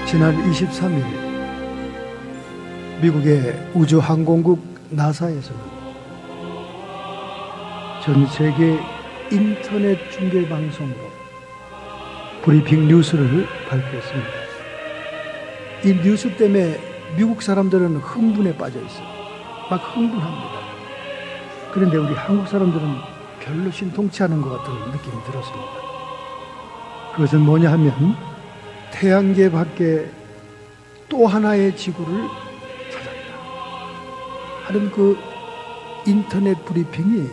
지난 23일 미국의 우주항공국 나사에서는 전 세계 인터넷 중계 방송으로 브리핑 뉴스를 발표했습니다. 이 뉴스 때문에 미국 사람들은 흥분에 빠져 있어요. 막 흥분합니다. 그런데 우리 한국 사람들은 별로 신통치 않은 것 같은 느낌이 들었습니다. 그것은 뭐냐 하면 태양계 밖에 또 하나의 지구를 찾았다 하는 그 인터넷 브리핑이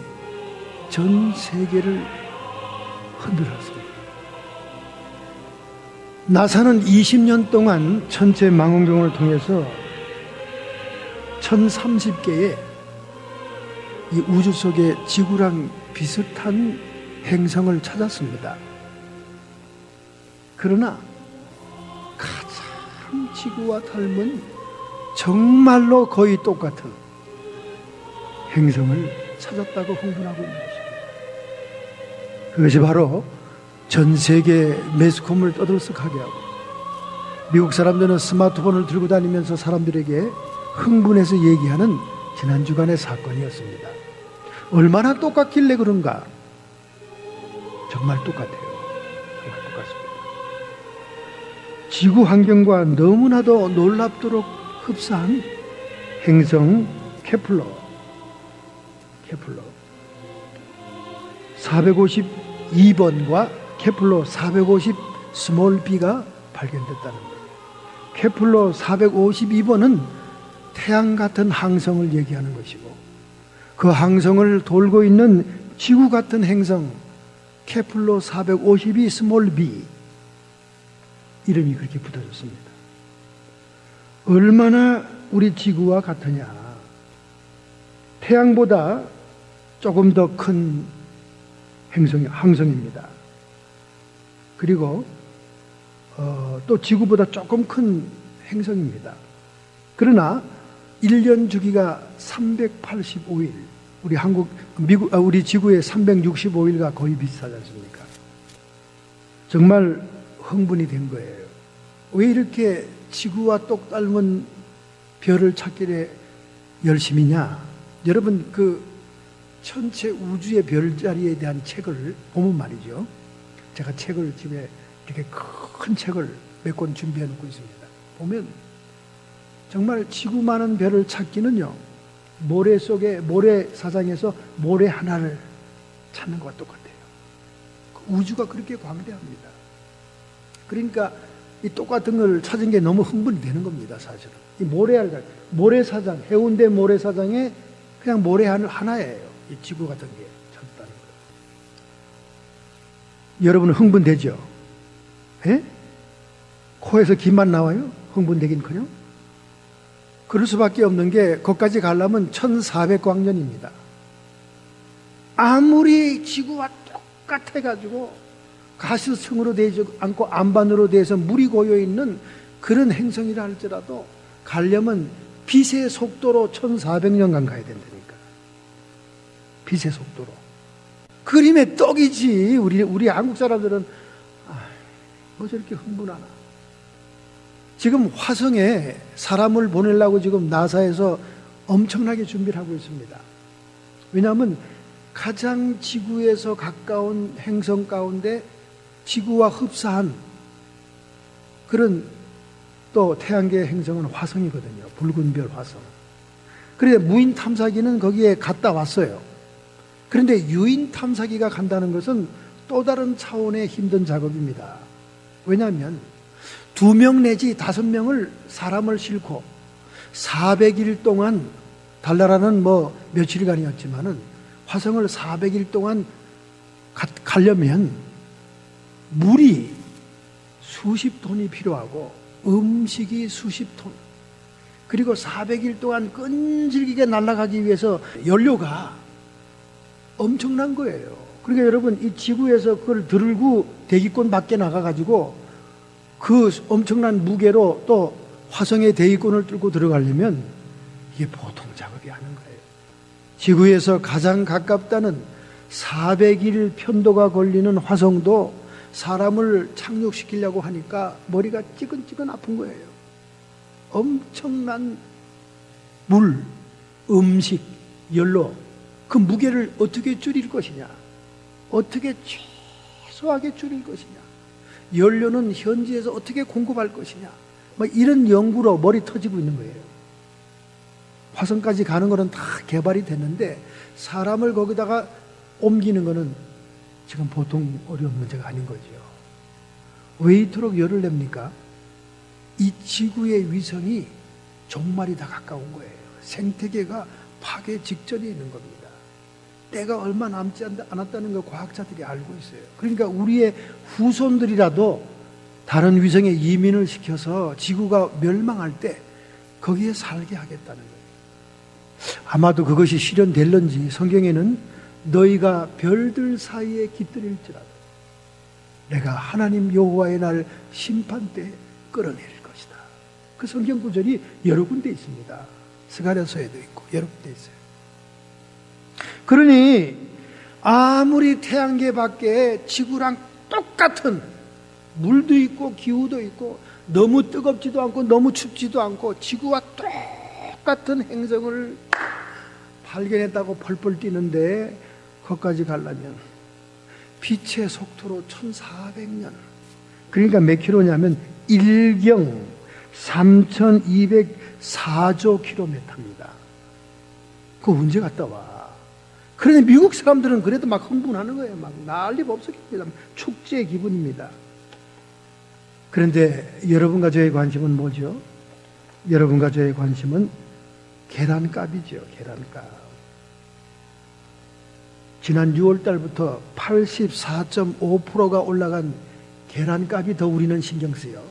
전 세계를 흔들었습니다. 나사는 20년 동안 천체 망원경을 통해서 1030개의 이 우주 속의 지구랑 비슷한 행성을 찾았습니다. 그러나 가장 지구와 닮은 정말로 거의 똑같은 행성을 찾았다고 흥분하고 있는 것입니다. 그것이 바로 전 세계 매스컴을 떠들썩하게 하고 미국 사람들은 스마트폰을 들고 다니면서 사람들에게 흥분해서 얘기하는 지난 주간의 사건이었습니다. 얼마나 똑같길래 그런가? 정말 똑같아요. 정말 똑같습니다. 지구 환경과 너무나도 놀랍도록 흡사한 행성 케플러 452번과 케플러 450 스몰 b가 발견됐다는 거예요. 케플러 452번은 태양 같은 항성을 얘기하는 것이고 그 항성을 돌고 있는 지구 같은 행성 케플러 452 스몰 b 이름이 그렇게 붙어졌습니다. 얼마나 우리 지구와 같으냐. 태양보다 조금 더 큰 항성입니다. 그리고 또 지구보다 조금 큰 행성입니다. 그러나 1년 주기가 385일, 우리 지구의 365일과 거의 비슷하지 않습니까? 정말 흥분이 된 거예요. 왜 이렇게 지구와 똑 닮은 별을 찾기에 열심히냐? 여러분 천체 우주의 별자리에 대한 책을 보면 말이죠. 제가 책을 집에 이렇게 큰 책을 몇 권 준비해 놓고 있습니다. 보면 정말 지구만한 별을 찾기는요, 모래사장에서 모래 하나를 찾는 것과 똑같아요. 우주가 그렇게 광대합니다. 그러니까 이 똑같은 걸 찾은 게 너무 흥분이 되는 겁니다, 사실은. 이 모래사장, 해운대 모래사장에 그냥 모래 하나예요. 이 지구 같은 게 찾았다는 거예요. 여러분은 흥분되죠? 예? 코에서 김만 나와요? 흥분되긴커녕? 그럴 수밖에 없는 게 거기까지 가려면 1400광년입니다. 아무리 지구와 똑같아가지고 가스층으로 되지 않고 안반으로 돼서 물이 고여있는 그런 행성이라 할지라도 가려면 빛의 속도로 1400년간 가야 된다니까. 빛의 속도로. 그림의 떡이지. 우리 한국 사람들은 뭐 저렇게 흥분하나. 지금 화성에 사람을 보내려고 지금 나사에서 엄청나게 준비를 하고 있습니다. 왜냐하면 가장 지구에서 가까운 행성 가운데 지구와 흡사한 그런 또 태양계 행성은 화성이거든요. 붉은 별 화성. 그런데 무인 탐사기는 거기에 갔다 왔어요. 그런데 유인 탐사기가 간다는 것은 또 다른 차원의 힘든 작업입니다. 왜냐하면 2명 내지 5명을 사람을 싣고 400일 동안, 달나라는 뭐 며칠간이었지만은 화성을 400일 동안 가려면 물이 수십 톤이 필요하고 음식이 수십 톤, 그리고 400일 동안 끈질기게 날아가기 위해서 연료가 엄청난 거예요. 그러니까 여러분, 이 지구에서 그걸 들고 대기권 밖에 나가가지고 그 엄청난 무게로 또 화성의 대기권을 뚫고 들어가려면 이게 보통 작업이 아닌 거예요. 지구에서 가장 가깝다는 400일 편도가 걸리는 화성도 사람을 착륙시키려고 하니까 머리가 찌근찌근 아픈 거예요. 엄청난 물, 음식, 연료, 그 무게를 어떻게 줄일 것이냐, 어떻게 최소하게 줄일 것이냐, 연료는 현지에서 어떻게 공급할 것이냐, 뭐 이런 연구로 머리 터지고 있는 거예요. 화성까지 가는 거는 다 개발이 됐는데 사람을 거기다가 옮기는 거는 지금 보통 어려운 문제가 아닌 거죠. 왜 이토록 열을 냅니까? 이 지구의 위성이 종말이 다 가까운 거예요. 생태계가 파괴 직전에 있는 겁니다. 때가 얼마 남지 않았다는 걸 과학자들이 알고 있어요. 그러니까 우리의 후손들이라도 다른 위성에 이민을 시켜서 지구가 멸망할 때 거기에 살게 하겠다는 거예요. 아마도 그것이 실현될런지 성경에는 너희가 별들 사이에 깃들일지라도 내가 하나님 여호와의 날 심판 때 끌어내릴 것이다. 그 성경 구절이 여러 군데 있습니다. 스가랴서에도 있고 여러 군데 있어요. 그러니 아무리 태양계 밖에 지구랑 똑같은 물도 있고 기후도 있고 너무 뜨겁지도 않고 너무 춥지도 않고 지구와 똑같은 행성을 발견했다고 펄펄 뛰는데 거기까지 가려면 빛의 속도로 1400년, 그러니까 몇 킬로냐면 1경 3204조 킬로미터입니다. 그거 언제 갔다 와? 그런데 미국 사람들은 그래도 막 흥분하는 거예요. 막 난리 법석입니다. 축제 기분입니다. 그런데 여러분과 저의 관심은 뭐죠? 여러분과 저의 관심은 계란값이죠. 계란값. 지난 6월 달부터 84.5%가 올라간 계란값이 더 우리는 신경 쓰여.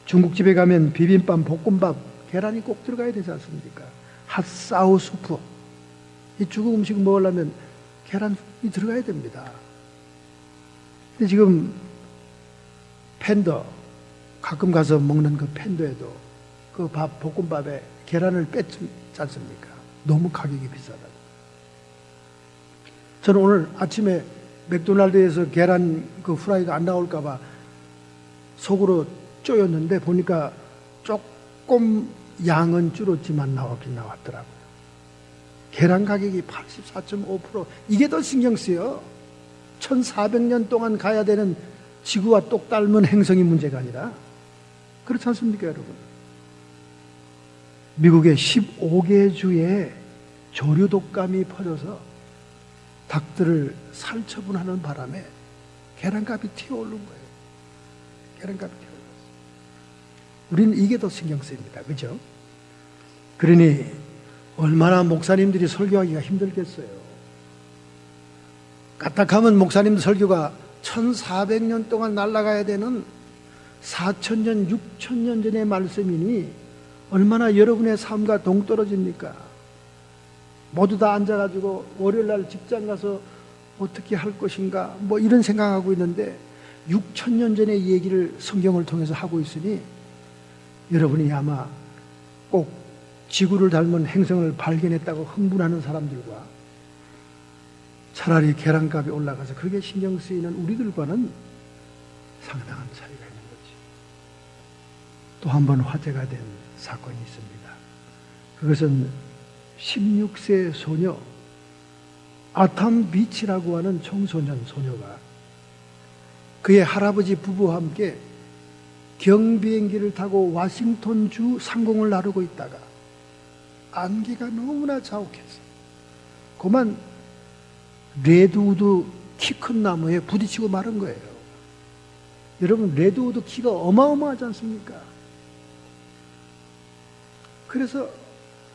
중국집에 가면 비빔밥, 볶음밥, 계란이 꼭 들어가야 되지 않습니까? 핫사우 수프. 이 중국 음식 먹으려면 계란이 들어가야 됩니다. 근데 지금 팬더, 가끔 가서 먹는 그 팬더에도 그 밥, 볶음밥에 계란을 뺐지 않습니까? 너무 가격이 비싸다. 저는 오늘 아침에 맥도날드에서 계란 그 후라이가 안 나올까봐 속으로 쪼였는데 보니까 조금 양은 줄었지만 나오긴 나왔더라고요. 계란 가격이 84.5%, 이게 더 신경 쓰여. 1400년 동안 가야 되는 지구와 똑 닮은 행성이 문제가 아니라. 그렇지 않습니까, 여러분? 미국의 15개 주에 조류 독감이 퍼져서 닭들을 살처분하는 바람에 계란값이 튀어오른 거예요. 계란값이 튀어올랐어요. 우리는 이게 더 신경 쓰입니다. 그죠? 그러니 얼마나 목사님들이 설교하기가 힘들겠어요. 까딱하면 목사님 설교가 1400년 동안 날아가야 되는 4000년, 6000년 전의 말씀이니 얼마나 여러분의 삶과 동떨어집니까? 모두 다 앉아가지고 월요일날 직장 가서 어떻게 할 것인가 뭐 이런 생각하고 있는데 6000년 전의 얘기를 성경을 통해서 하고 있으니 여러분이 아마 꼭 지구를 닮은 행성을 발견했다고 흥분하는 사람들과 차라리 계란값이 올라가서 그게 신경 쓰이는 우리들과는 상당한 차이가 있는 거지. 또 한 번 화제가 된 사건이 있습니다. 그것은 16세 소녀 아탐 비치라고 하는 청소년 소녀가 그의 할아버지 부부와 함께 경비행기를 타고 워싱턴주 상공을 나르고 있다가 안개가 너무나 자욱해서 그만 레드우드 키 큰 나무에 부딪히고 마른 거예요. 여러분, 레드우드 키가 어마어마하지 않습니까? 그래서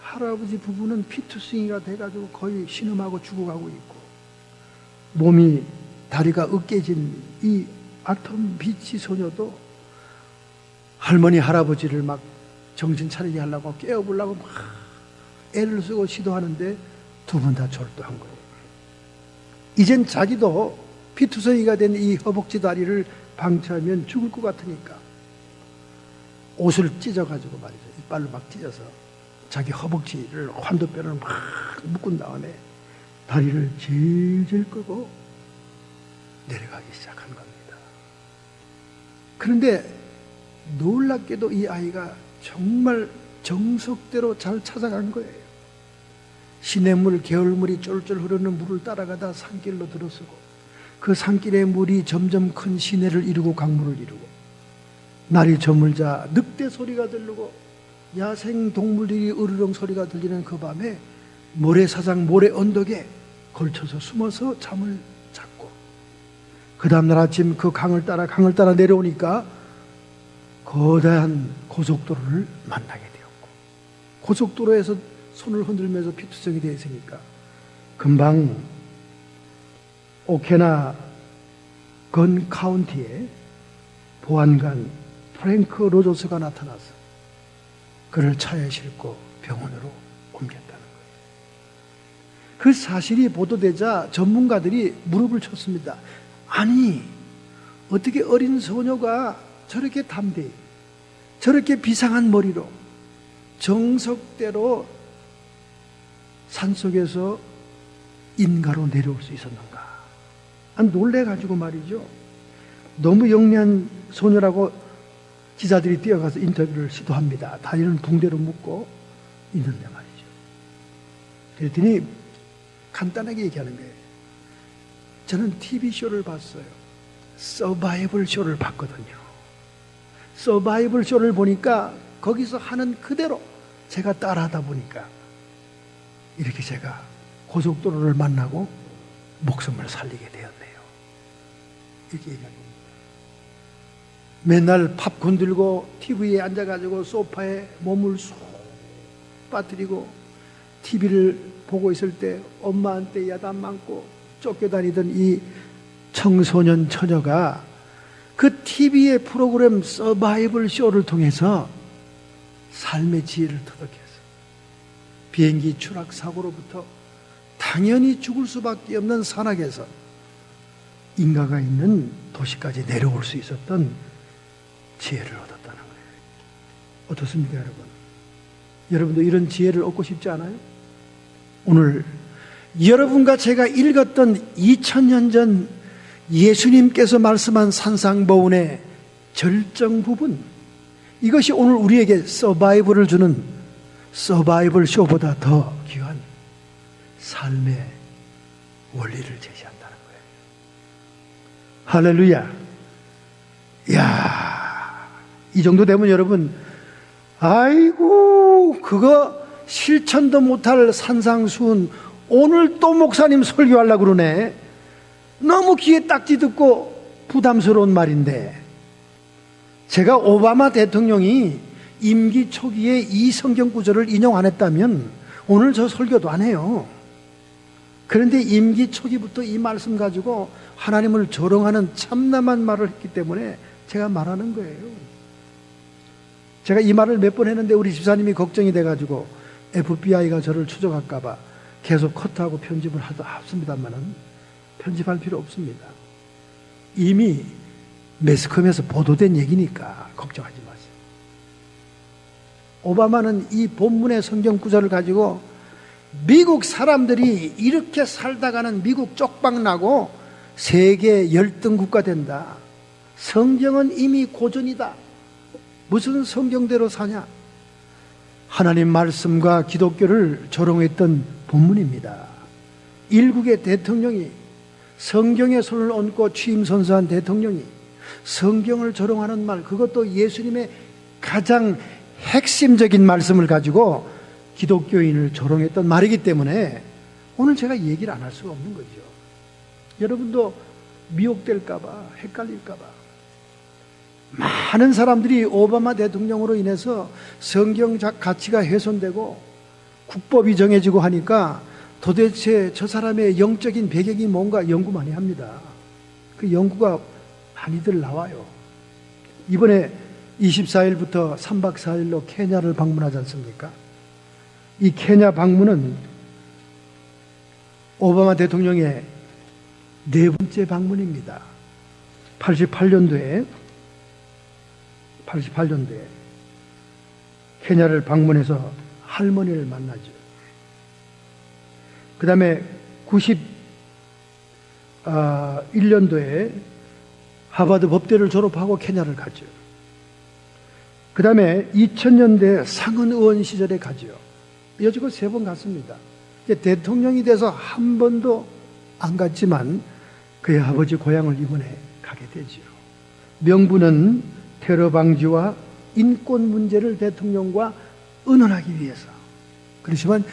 할아버지 부부는 피투성이가 돼가지고 거의 신음하고 죽어가고 있고 몸이 다리가 으깨진 이 아톰 비치 소녀도 할머니 할아버지를 막 정신 차리게 하려고 깨워보려고 막 애를 쓰고 시도하는데 두 분 다 절도한 거예요. 이젠 자기도 피투성이가 된 이 허벅지 다리를 방치하면 죽을 것 같으니까 옷을 찢어가지고 말이죠. 이빨로 막 찢어서 자기 허벅지를 환도뼈를 막 묶은 다음에 다리를 질질 끄고 내려가기 시작한 겁니다. 그런데 놀랍게도 이 아이가 정말 정석대로 잘 찾아간 거예요. 시냇물, 개울물이 쫄쫄 흐르는 물을 따라가다 산길로 들어서고, 그 산길의 물이 점점 큰 시내를 이루고 강물을 이루고, 날이 저물자 늑대 소리가 들리고 야생 동물들이 으르렁 소리가 들리는 그 밤에 모래사장, 모래 언덕에 걸쳐서 숨어서 잠을 잤고, 그 다음날 아침 그 강을 따라 내려오니까 거대한 고속도로를 만나게 되었고, 고속도로에서 손을 흔들면서 피투성이 되어 있으니까 금방 오케나 건 카운티에 보안관 프랭크 로저스가 나타나서 그를 차에 싣고 병원으로 옮겼다는 거예요. 그 사실이 보도되자 전문가들이 무릎을 쳤습니다. 아니, 어떻게 어린 소녀가 저렇게 담대히, 저렇게 비상한 머리로 정석대로 산속에서 인가로 내려올 수 있었는가? 놀래가지고 말이죠. 너무 영리한 소녀라고 기자들이 뛰어가서 인터뷰를 시도합니다. 다리는 붕대로 묶고 있는데 말이죠. 그랬더니 간단하게 얘기하는 거예요. 저는 TV쇼를 봤어요. 서바이벌 쇼를 봤거든요. 서바이벌 쇼를 보니까 거기서 하는 그대로 제가 따라하다 보니까 이렇게 제가 고속도로를 만나고 목숨을 살리게 되었네요. 이렇게 얘기한 겁니다. 맨날 팝콘 들고 TV에 앉아가지고 소파에 몸을 쏙 빠뜨리고 TV를 보고 있을 때 엄마한테 야단 맞고 쫓겨다니던 이 청소년 처녀가 그 TV의 프로그램 서바이벌 쇼를 통해서 삶의 지혜를 터득해서 비행기 추락 사고로부터 당연히 죽을 수밖에 없는 산악에서 인가가 있는 도시까지 내려올 수 있었던 지혜를 얻었다는 거예요. 어떻습니까, 여러분? 여러분도 이런 지혜를 얻고 싶지 않아요? 오늘 여러분과 제가 읽었던 2000년 전 예수님께서 말씀한 산상보훈의 절정 부분, 이것이 오늘 우리에게 서바이벌을 주는 서바이벌 쇼보다 더 귀한 삶의 원리를 제시한다는 거예요. 할렐루야. 이야, 이 정도 되면 여러분, 아이고, 그거 실천도 못할 산상수훈 오늘 또 목사님 설교하려고 그러네. 너무 귀에 딱지 듣고 부담스러운 말인데, 제가 오바마 대통령이 임기 초기에 이 성경 구절을 인용 안 했다면 오늘 저 설교도 안 해요. 그런데 임기 초기부터 이 말씀 가지고 하나님을 조롱하는 참남한 말을 했기 때문에 제가 말하는 거예요. 제가 이 말을 몇 번 했는데 우리 집사님이 걱정이 돼가지고 FBI가 저를 추적할까봐 계속 커트하고 편집을 하도 합습니다만은 편집할 필요 없습니다. 이미 매스컴에서 보도된 얘기니까 걱정하지 마세요. 오바마는 이 본문의 성경 구절을 가지고 미국 사람들이 이렇게 살다가는 미국 쪽박나고 세계 열등 국가 된다. 성경은 이미 고전이다. 무슨 성경대로 사냐? 하나님 말씀과 기독교를 조롱했던 본문입니다. 일국의 대통령이, 성경에 손을 얹고 취임 선서한 대통령이 성경을 조롱하는 말, 그것도 예수님의 가장 핵심적인 말씀을 가지고 기독교인을 조롱했던 말이기 때문에 오늘 제가 얘기를 안 할 수가 없는 거죠. 여러분도 미혹될까봐, 헷갈릴까봐. 많은 사람들이 오바마 대통령으로 인해서 성경적 가치가 훼손되고 국법이 정해지고 하니까 도대체 저 사람의 영적인 배경이 뭔가 연구 많이 합니다. 그 연구가 많이들 나와요. 이번에 24일부터 3박 4일로 케냐를 방문하지 않습니까? 이 케냐 방문은 오바마 대통령의 네 번째 방문입니다. 88년도에 케냐를 방문해서 할머니를 만나죠. 그 다음에 91년도에 하버드 법대를 졸업하고 케냐를 가죠. 그 다음에 2000년대 상원 의원 시절에 가죠. 여지껏 3번 갔습니다. 대통령이 돼서 한 번도 안 갔지만 그의 아버지 고향을 이번에 가게 되죠. 명분은 테러 방지와 인권 문제를 대통령과 의논하기 위해서. 그렇지만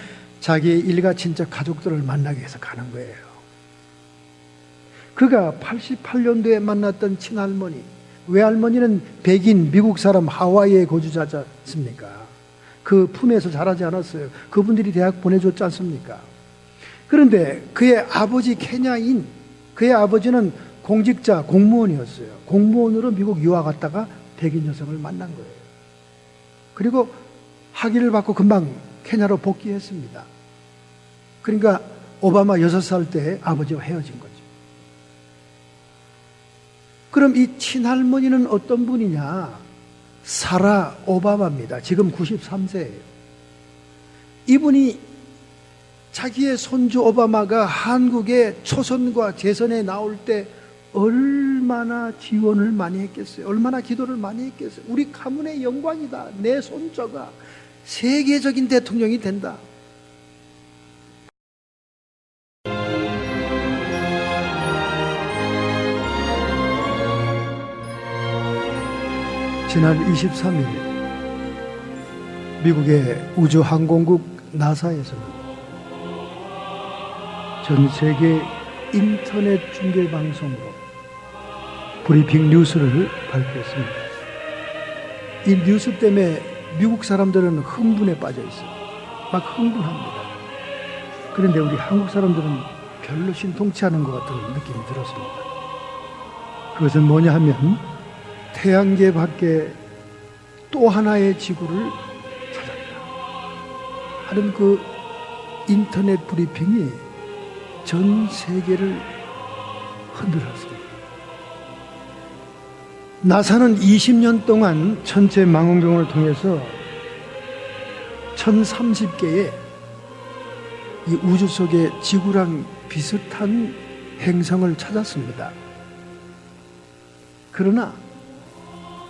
자기의 일가 친척 가족들을 만나기 위해서 가는 거예요. 그가 88년도에 만났던 친할머니, 외할머니는 백인 미국 사람 하와이의 거주자지 않습니까? 그 품에서 자라지 않았어요. 그분들이 대학 보내줬지 않습니까? 그런데 그의 아버지 케냐인, 그의 아버지는 공직자, 공무원이었어요. 공무원으로 미국 유학 갔다가 백인 여성을 만난 거예요. 그리고 학위를 받고 금방 케냐로 복귀했습니다. 그러니까 오바마 6살 때 아버지와 헤어진 거죠. 그럼 이 친할머니는 어떤 분이냐? 사라 오바마입니다. 지금 93세예요. 이분이 자기의 손주 오바마가 한국의 초선과 재선에 나올 때 얼마나 지원을 많이 했겠어요. 얼마나 기도를 많이 했겠어요. 우리 가문의 영광이다. 내 손자가 세계적인 대통령이 된다. 지난 23일 미국의 우주항공국 나사에서는 전 세계 인터넷 중계 방송으로 브리핑 뉴스를 발표했습니다. 이 뉴스 때문에 미국 사람들은 흥분에 빠져 있어요. 막 흥분합니다. 그런데 우리 한국 사람들은 별로 신통치 않은 것 같은 느낌이 들었습니다. 그것은 뭐냐 하면 태양계 밖에 또 하나의 지구를 찾았다 하는 그 인터넷 브리핑이 전 세계를 흔들었습니다. 나사는 20년 동안 천체 망원경을 통해서 1030개의 이 우주 속의 지구랑 비슷한 행성을 찾았습니다. 그러나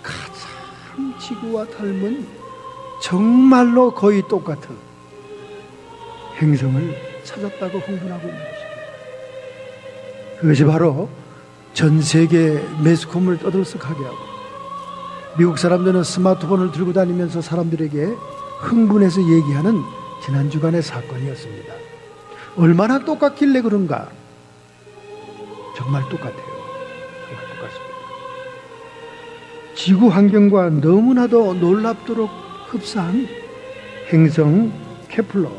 가장 지구와 닮은 정말로 거의 똑같은 행성을 찾았다고 흥분하고 있는 것입니다. 그것이 바로 전 세계 매스컴을 떠들썩하게 하고 미국 사람들은 스마트폰을 들고 다니면서 사람들에게 흥분해서 얘기하는 지난 주간의 사건이었습니다. 얼마나 똑같길래 그런가? 정말 똑같아요. 정말 똑같습니다. 지구 환경과 너무나도 놀랍도록 흡사한 행성 케플러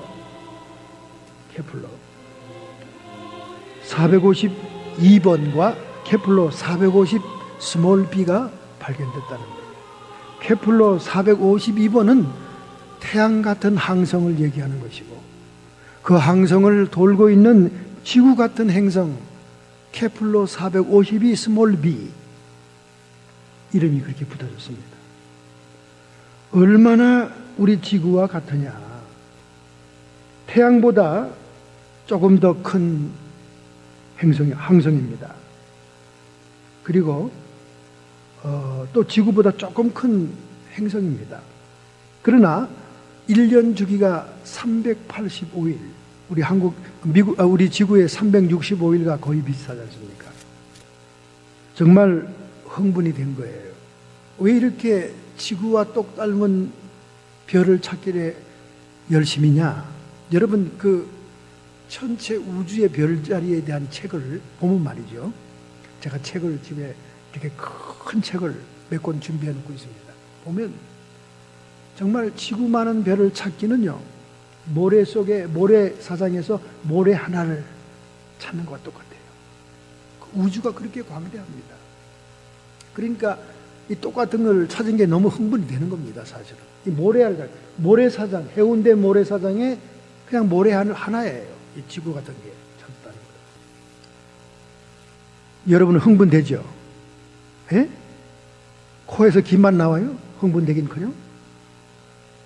452번과 케플러 450 스몰 b가 발견됐다는 거예요. 케플러 452번은 태양 같은 항성을 얘기하는 것이고 그 항성을 돌고 있는 지구 같은 행성 케플러 452 스몰 b 이름이 그렇게 붙어졌습니다. 얼마나 우리 지구와 같으냐? 태양보다 조금 더 큰 항성입니다. 그리고 또 지구보다 조금 큰 행성입니다. 그러나 1년 주기가 385일, 우리 지구의 365일과 거의 비슷하지 않습니까? 정말 흥분이 된 거예요. 왜 이렇게 지구와 똑 닮은 별을 찾기에 열심히냐? 여러분 그 전체 우주의 별자리에 대한 책을 보면 말이죠. 제가 책을 집에 이렇게 큰 책을 몇 권 준비해 놓고 있습니다. 보면 정말 지구만한 별을 찾기는요, 모래 속에 모래사장에서 모래 하나를 찾는 것과 똑같아요. 우주가 그렇게 광대합니다. 그러니까 이 똑같은 걸 찾은 게 너무 흥분이 되는 겁니다, 사실은. 이 모래사장, 해운대 모래사장에 그냥 모래 하나예요. 이 지구 같은 게 찾았다는 거예요. 여러분은 흥분되죠? 예? 코에서 김만 나와요? 흥분되긴커녕?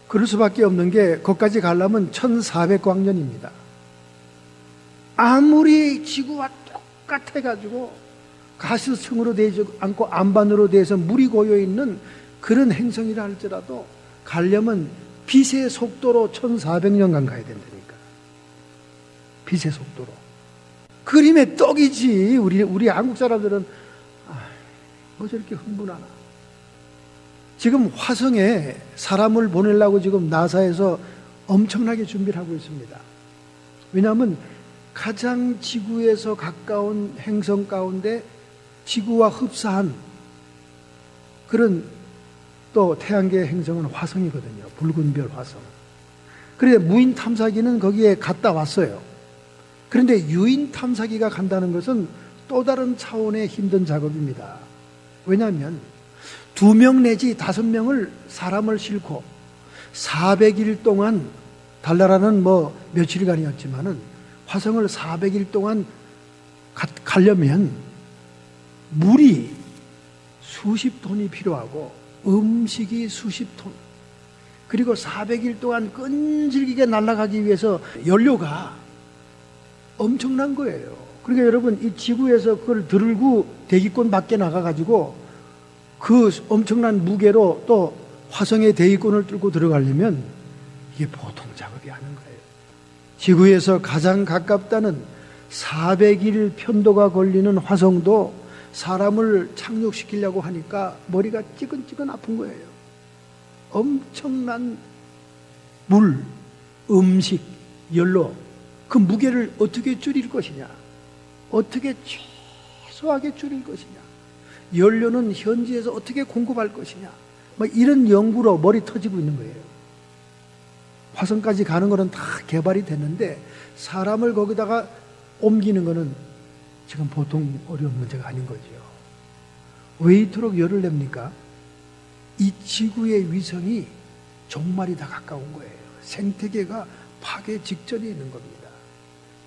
그럴 수밖에 없는 게 거기까지 가려면 1400광년입니다. 아무리 지구와 똑같아가지고 가시층으로 되지 않고 안반으로 돼서 물이 고여 있는 그런 행성이라 할지라도 가려면 빛의 속도로 1400년간 가야 된다니까. 빛의 속도로. 그림의 떡이지. 우리 한국 사람들은 뭐 저렇게 흥분하나. 지금 화성에 사람을 보내려고 지금 나사에서 엄청나게 준비를 하고 있습니다. 왜냐하면 가장 지구에서 가까운 행성 가운데 지구와 흡사한 그런 또 태양계 행성은 화성이거든요. 붉은 별 화성. 그런데 무인 탐사기는 거기에 갔다 왔어요. 그런데 유인 탐사기가 간다는 것은 또 다른 차원의 힘든 작업입니다. 왜냐하면 2명 내지 5명을 사람을 싣고 400일 동안, 달나라는 뭐 며칠간이었지만은 화성을 400일 동안 가려면 물이 수십 톤이 필요하고 음식이 수십 톤, 그리고 400일 동안 끈질기게 날아가기 위해서 연료가 엄청난 거예요. 그러니까 여러분, 이 지구에서 그걸 들고 대기권 밖에 나가가지고 그 엄청난 무게로 또 화성의 대기권을 뚫고 들어가려면 이게 보통 작업이 아닌 거예요. 지구에서 가장 가깝다는 400일 편도가 걸리는 화성도 사람을 착륙시키려고 하니까 머리가 찌근찌근 아픈 거예요. 엄청난 물, 음식, 연료, 그 무게를 어떻게 줄일 것이냐, 어떻게 최소하게 줄일 것이냐, 연료는 현지에서 어떻게 공급할 것이냐, 뭐 이런 연구로 머리 터지고 있는 거예요. 화성까지 가는 거는 다 개발이 됐는데 사람을 거기다가 옮기는 거는 지금 보통 어려운 문제가 아닌 거죠. 왜 이토록 열을 냅니까? 이 지구의 위성이 종말이 다 가까운 거예요. 생태계가 파괴 직전에 있는 겁니다.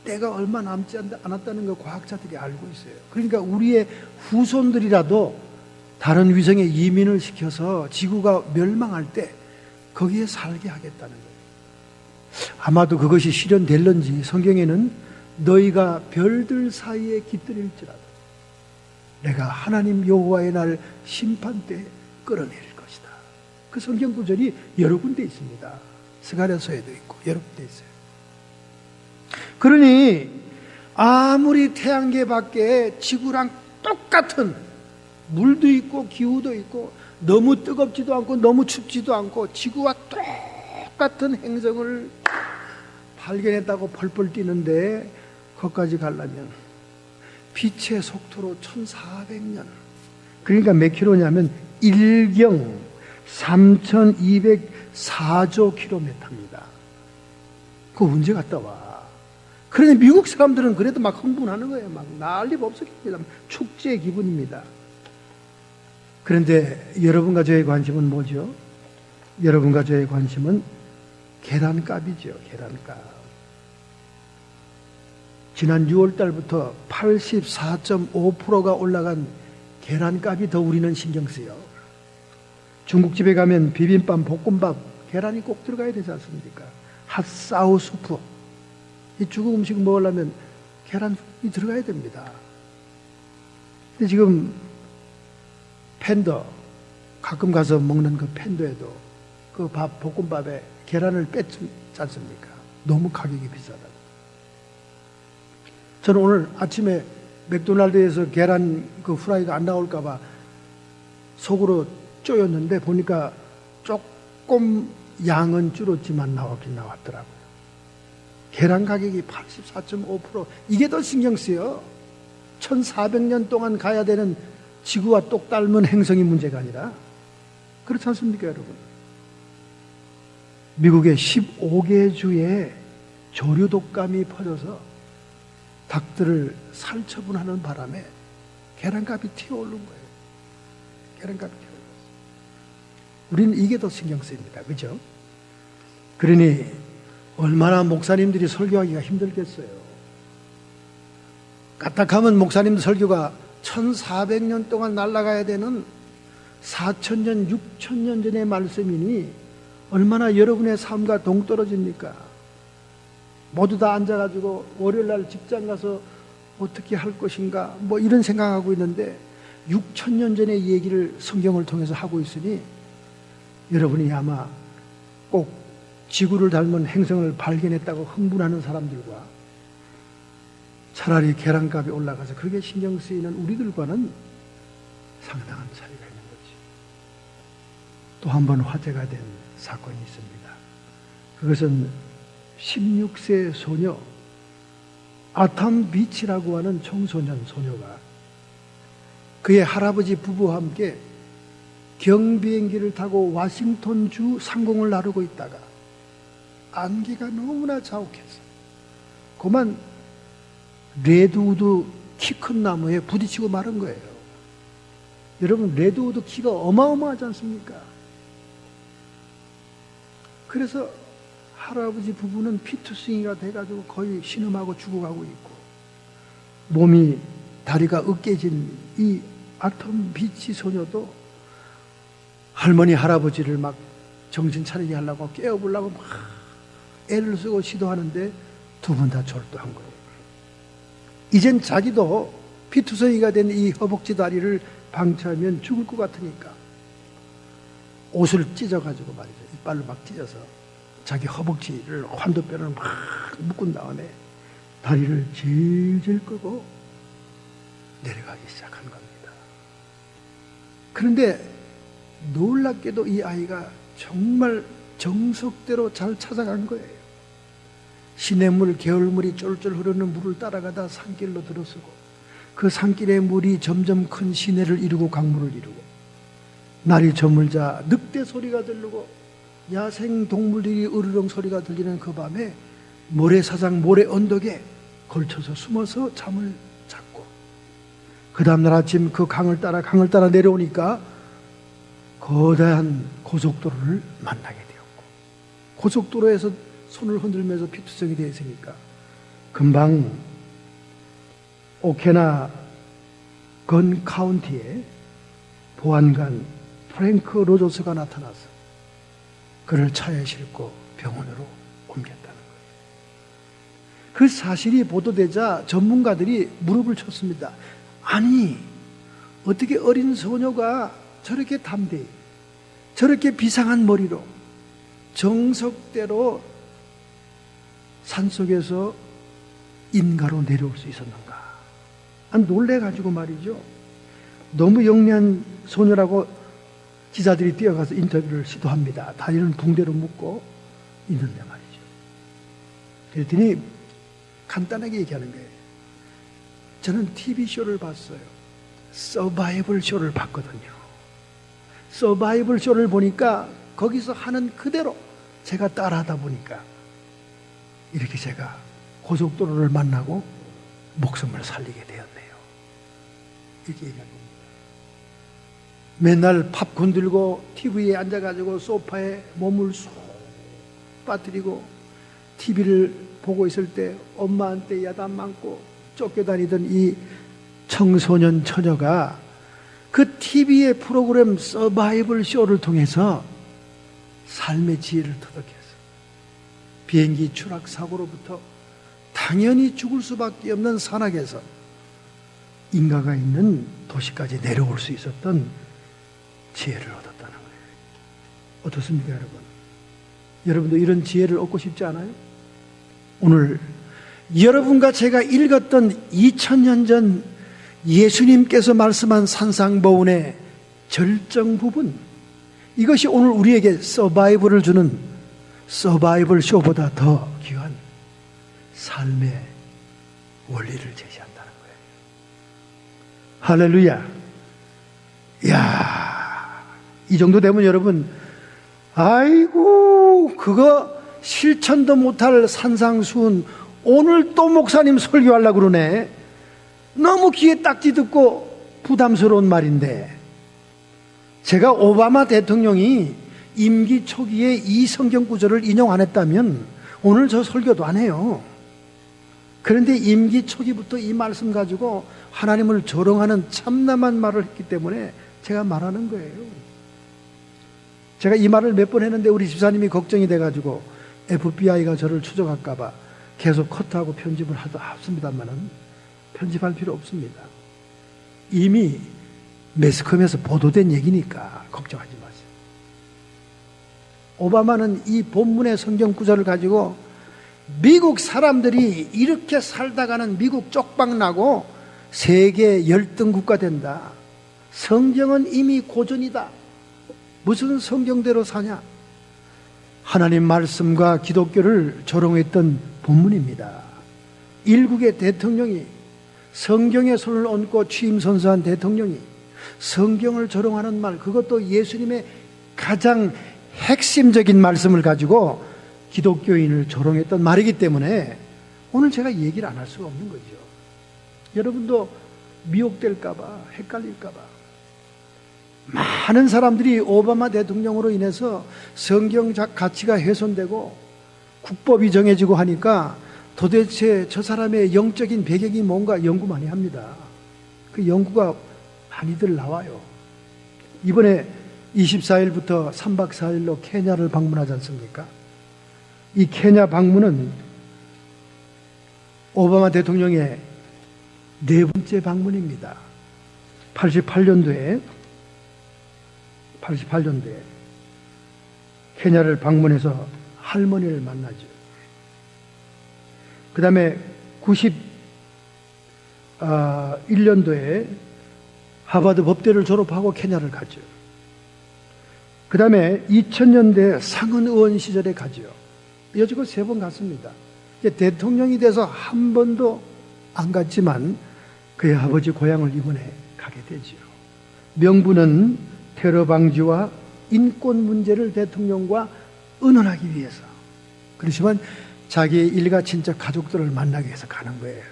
때가 얼마 남지 않았다는 걸 과학자들이 알고 있어요. 그러니까 우리의 후손들이라도 다른 위성에 이민을 시켜서 지구가 멸망할 때 거기에 살게 하겠다는 거예요. 아마도 그것이 실현될런지 성경에는 너희가 별들 사이에 깃들일지라도 내가 하나님 여호와의 날 심판 때 끌어내릴 것이다. 그 성경 구절이 여러 군데 있습니다. 스가랴서에도 있고 여러 군데 있어요. 그러니 아무리 태양계 밖에 지구랑 똑같은 물도 있고 기후도 있고 너무 뜨겁지도 않고 너무 춥지도 않고 지구와 똑같은 행성을 발견했다고 펄펄 뛰는데 거기까지 가려면 빛의 속도로 1400년, 그러니까 몇 킬로냐면 1경 3204조 킬로미터입니다. 그거 언제 갔다 와? 그런데 미국 사람들은 그래도 막 흥분하는 거예요. 막 난리 법석입니다. 축제 기분입니다. 그런데 여러분과 저의 관심은 뭐죠? 여러분과 저의 관심은 계란값이죠. 계란값. 지난 6월 달부터 84.5%가 올라간 계란값이 더 우리는 신경 쓰여. 중국집에 가면 비빔밥, 볶음밥, 계란이 꼭 들어가야 되지 않습니까? 핫사우 수프. 이 중국 음식 먹으려면 계란이 들어가야 됩니다. 근데 지금 팬더, 가끔 가서 먹는 그 팬더에도 그 밥, 볶음밥에 계란을 뺐지 않습니까? 너무 가격이 비싸다고. 저는 오늘 아침에 맥도날드에서 계란 그 후라이가 안 나올까봐 속으로 쪼였는데 보니까 조금 양은 줄었지만 나오긴 나왔더라고요. 계란 가격이 84.5%, 이게 더 신경 쓰여. 1400년 동안 가야 되는 지구와 똑 닮은 행성이 문제가 아니라. 그렇지 않습니까, 여러분? 미국의 15개 주에 조류 독감이 퍼져서 닭들을 살처분하는 바람에 계란값이 튀어오른 거예요. 계란값이 튀어올랐어요. 우리는 이게 더 신경 쓰입니다. 그죠? 그러니 얼마나 목사님들이 설교하기가 힘들겠어요. 까딱하면 목사님 설교가 1400년 동안 날아가야 되는 4000년, 6000년 전의 말씀이니 얼마나 여러분의 삶과 동떨어집니까? 모두 다 앉아가지고 월요일날 직장 가서 어떻게 할 것인가 뭐 이런 생각하고 있는데 6,000년 전의 얘기를 성경을 통해서 하고 있으니 여러분이 아마 꼭 지구를 닮은 행성을 발견했다고 흥분하는 사람들과 차라리 계란값이 올라가서 그게 신경 쓰이는 우리들과는 상당한 차이가 있는 거지. 또 한 번 화제가 된 사건이 있습니다. 그것은 16세 소녀 아탐 비치라고 하는 청소년 소녀가 그의 할아버지 부부와 함께 경비행기를 타고 워싱턴주 상공을 나르고 있다가 안개가 너무나 자욱해서 그만 레드우드 키 큰 나무에 부딪히고 마른 거예요. 여러분, 레드우드 키가 어마어마하지 않습니까? 그래서 할아버지 부부는 피투성이가 돼가지고 거의 신음하고 죽어가고 있고 몸이 다리가 으깨진 이 아톰 비치 소녀도 할머니 할아버지를 막 정신 차리게 하려고 깨워보려고 막 애를 쓰고 시도하는데 두 분 다 절도한 거예요. 이젠 자기도 피투성이가 된 이 허벅지 다리를 방치하면 죽을 것 같으니까 옷을 찢어가지고 말이죠. 이빨로 막 찢어서 자기 허벅지를 환도뼈를 막 묶은 다음에 다리를 질질 끄고 내려가기 시작한 겁니다. 그런데 놀랍게도 이 아이가 정말 정석대로 잘 찾아간 거예요. 시냇물, 개울물이 쫄쫄 흐르는 물을 따라가다 산길로 들어서고 그 산길의 물이 점점 큰 시내를 이루고 강물을 이루고 날이 저물자 늑대 소리가 들리고 야생 동물들이 으르렁 소리가 들리는 그 밤에 모래사장 모래 언덕에 걸쳐서 숨어서 잠을 잤고 그 다음날 아침 그 강을 따라 내려오니까 거대한 고속도로를 만나게 되었고 고속도로에서 손을 흔들면서 피투성이 되어 있으니까 금방 오케나 건 카운티에 보안관 프랭크 로저스가 나타나서 그를 차에 싣고 병원으로 옮겼다는 거예요. 그 사실이 보도되자 전문가들이 무릎을 쳤습니다. 아니, 어떻게 어린 소녀가 저렇게 담대히 저렇게 비상한 머리로 정석대로 산속에서 인가로 내려올 수 있었는가? 놀래가지고 말이죠. 너무 영리한 소녀라고 기자들이 뛰어가서 인터뷰를 시도합니다. 다리는 붕대로 묶고 있는데 말이죠. 그랬더니 간단하게 얘기하는 거예요. 저는 TV쇼를 봤어요. 서바이벌 쇼를 봤거든요. 서바이벌 쇼를 보니까 거기서 하는 그대로 제가 따라하다 보니까 이렇게 제가 고속도로를 만나고 목숨을 살리게 되었네요. 이렇게 얘기한 겁니다. 맨날 팝콘 들고 TV에 앉아가지고 소파에 몸을 쏙 빠뜨리고 TV를 보고 있을 때 엄마한테 야단 맞고 쫓겨다니던 이 청소년 처녀가 그 TV의 프로그램 서바이벌 쇼를 통해서 삶의 지혜를 터득해서 비행기 추락 사고로부터 당연히 죽을 수밖에 없는 산악에서 인가가 있는 도시까지 내려올 수 있었던 지혜를 얻었다는 거예요. 어떻습니까, 여러분? 여러분도 이런 지혜를 얻고 싶지 않아요? 오늘 여러분과 제가 읽었던 2000년 전 예수님께서 말씀한 산상보훈의 절정 부분, 이것이 오늘 우리에게 서바이벌을 주는 서바이벌 쇼보다 더 귀한 삶의 원리를 제시한다는 거예요. 할렐루야. 이야, 이 정도 되면 여러분, 아이고, 그거 실천도 못할 산상수훈 오늘 또 목사님 설교하려고 그러네. 너무 귀에 딱지 듣고 부담스러운 말인데, 제가 오바마 대통령이 임기 초기에 이 성경 구절을 인용 안 했다면 오늘 저 설교도 안 해요. 그런데 임기 초기부터 이 말씀 가지고 하나님을 조롱하는 참남한 말을 했기 때문에 제가 말하는 거예요. 제가 이 말을 몇 번 했는데 우리 집사님이 걱정이 돼가지고 FBI가 저를 추적할까봐 계속 커트하고 편집을 하다 합습니다만은 편집할 필요 없습니다. 이미 매스컴에서 보도된 얘기니까 걱정하지 마세요. 오바마는 이 본문의 성경 구절을 가지고 미국 사람들이 이렇게 살다가는 미국 쪽박나고 세계 열등 국가 된다. 성경은 이미 고전이다. 무슨 성경대로 사냐? 하나님 말씀과 기독교를 조롱했던 본문입니다. 일국의 대통령이, 성경에 손을 얹고 취임 선서한 대통령이 성경을 조롱하는 말, 그것도 예수님의 가장 핵심적인 말씀을 가지고 기독교인을 조롱했던 말이기 때문에 오늘 제가 얘기를 안 할 수가 없는 거죠. 여러분도 미혹될까봐, 헷갈릴까봐. 많은 사람들이 오바마 대통령으로 인해서 성경적 가치가 훼손되고 국법이 정해지고 하니까 도대체 저 사람의 영적인 배경이 뭔가 연구 많이 합니다. 그 연구가 많이들 나와요. 이번에 24일부터 3박 4일로 케냐를 방문하지 않습니까? 이 케냐 방문은 오바마 대통령의 네 번째 방문입니다. 88년도에 케냐를 방문해서 할머니를 만나죠. 그 다음에 91년도에 하버드 법대를 졸업하고 케냐를 가죠. 그 다음에 2000년대 상원 의원 시절에 가죠. 여지껏 3번 갔습니다. 대통령이 돼서 한 번도 안 갔지만 그의 아버지 고향을 이번에 가게 되죠. 명분은 테러 방지와 인권 문제를 대통령과 의논하기 위해서. 그렇지만 자기의 일가 친척 가족들을 만나기 위해서 가는 거예요.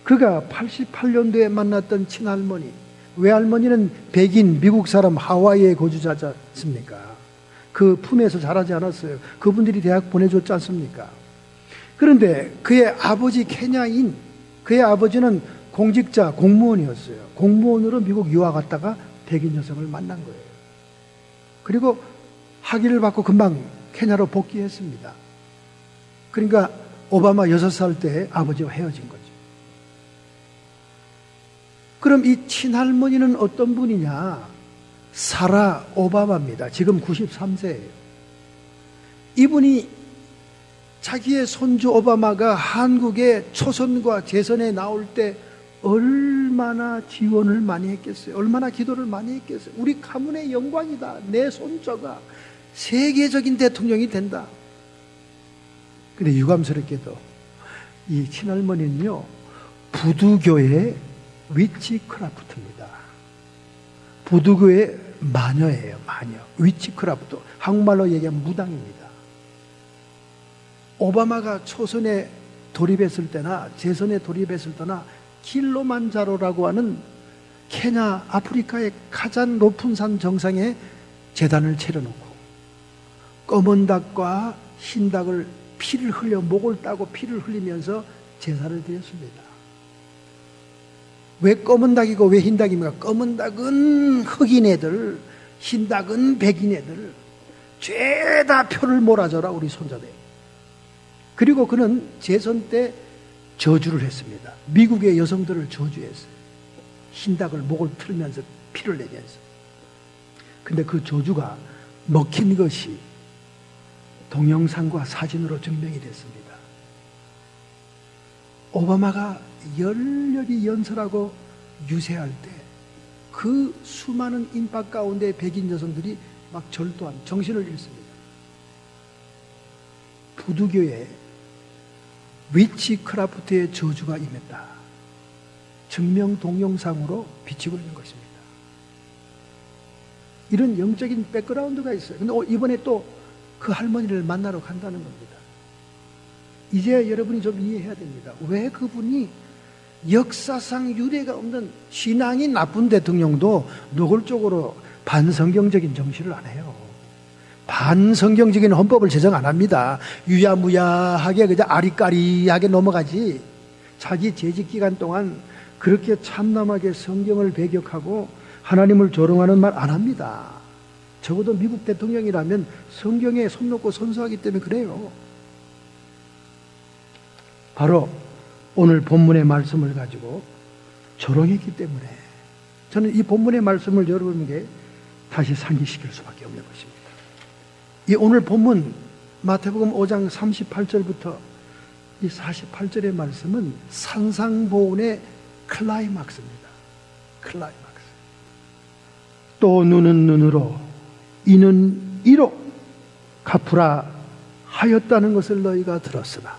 그가 88년도에 만났던 친할머니, 외할머니는 백인 미국 사람 하와이의 거주자지 않습니까? 그 품에서 자라지 않았어요. 그분들이 대학 보내줬지 않습니까? 그런데 그의 아버지 케냐인, 그의 아버지는 공직자, 공무원이었어요. 공무원으로 미국 유학 갔다가 백인 여성을 만난 거예요. 그리고 학위를 받고 금방 케냐로 복귀했습니다. 그러니까 오바마 6살 때 아버지와 헤어진 거죠. 그럼 이 친할머니는 어떤 분이냐? 사라 오바마입니다. 지금 93세예요. 이분이 자기의 손주 오바마가 한국의 초선과 재선에 나올 때 얼마나 지원을 많이 했겠어요. 얼마나 기도를 많이 했겠어요. 우리 가문의 영광이다. 내 손자가 세계적인 대통령이 된다. 근데 유감스럽게도 이 친할머니는요, 부두교의 위치크라프트입니다. 부두교의 마녀예요. 마녀. 위치크라프트. 한국말로 얘기하면 무당입니다. 오바마가 초선에 돌입했을 때나 재선에 돌입했을 때나 킬로만자로라고 하는 케냐, 아프리카의 가장 높은 산 정상에 제단을 차려놓고 검은 닭과 흰 닭을 피를 흘려, 목을 따고 피를 흘리면서 제사를 드렸습니다. 왜 검은 닭이고 왜 흰 닭입니까? 검은 닭은 흑인 애들, 흰 닭은 백인 애들, 죄다 표를 몰아줘라 우리 손자들. 그리고 그는 재선 때 저주를 했습니다. 미국의 여성들을 저주했어요. 흰 닭을 목을 틀면서 피를 내면서. 근데 그 저주가 먹힌 것이 동영상과 사진으로 증명이 됐습니다. 오바마가 열렬히 연설하고 유세할 때 그 수많은 인파 가운데 백인 여성들이 막 절도한, 정신을 잃습니다. 부두교의 위치크라프트의 저주가 임했다. 증명 동영상으로 비치고 있는 것입니다. 이런 영적인 백그라운드가 있어요. 근데 이번에 또 그 할머니를 만나러 간다는 겁니다. 이제 여러분이 좀 이해해야 됩니다. 왜 그분이 역사상 유례가 없는, 신앙이 나쁜 대통령도 노골적으로 반성경적인 정치를 안 해요. 반성경적인 헌법을 제정 안 합니다. 유야무야하게 그냥 아리까리하게 넘어가지, 자기 재직 기간 동안 그렇게 참남하게 성경을 배격하고 하나님을 조롱하는 말 안 합니다. 적어도 미국 대통령이라면 성경에 손 놓고 선서하기 때문에 그래요. 바로 오늘 본문의 말씀을 가지고 조롱했기 때문에 저는 이 본문의 말씀을 여러분에게 다시 상기시킬 수밖에 없는 것입니다. 이 오늘 본문 마태복음 5장 38절부터 이 48절의 말씀은 산상보훈의 클라이막스입니다. 클라이막스. 또 눈은 눈으로 이는 이로 갚으라 하였다는 것을 너희가 들었으나,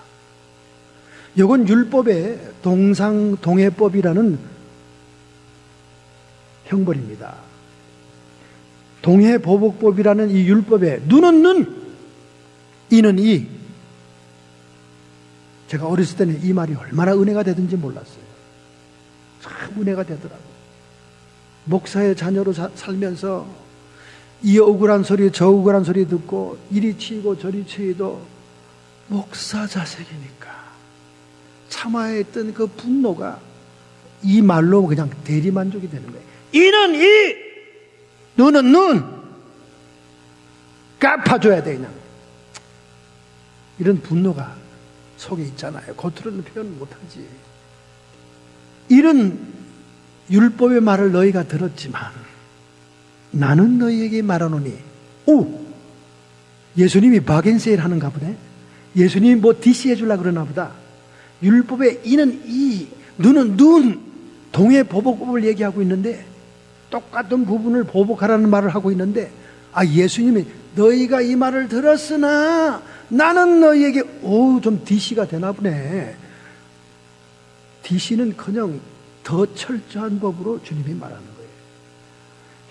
이건 율법의 동상동해법이라는 형벌입니다. 동해보복법이라는 이 율법에 눈은 눈, 이는 이. 제가 어렸을 때는 이 말이 얼마나 은혜가 되든지 몰랐어요. 참 은혜가 되더라고요. 목사의 자녀로 살면서 이 억울한 소리 저 억울한 소리 듣고 이리 치이고 저리 치이도 목사 자식이니까 참아야 했던 그 분노가 이 말로 그냥 대리만족이 되는 거예요. 이는 이, 눈은 눈, 갚아줘야 돼. 그냥 이런 분노가 속에 있잖아요. 겉으로는 표현 못하지. 이런 율법의 말을 너희가 들었지만 나는 너희에게 말하노니, 오! 예수님이 바겐세일 하는가 보네. 예수님이 뭐 DC 해주려고 그러나 보다. 율법의 이는 이, 눈은 눈, 동해보복법을 얘기하고 있는데 똑같은 부분을 보복하라는 말을 하고 있는데, 예수님이 너희가 이 말을 들었으나 나는 너희에게, 좀 DC가 되나 보네. DC는커녕 더 철저한 법으로 주님이 말하는 거예요.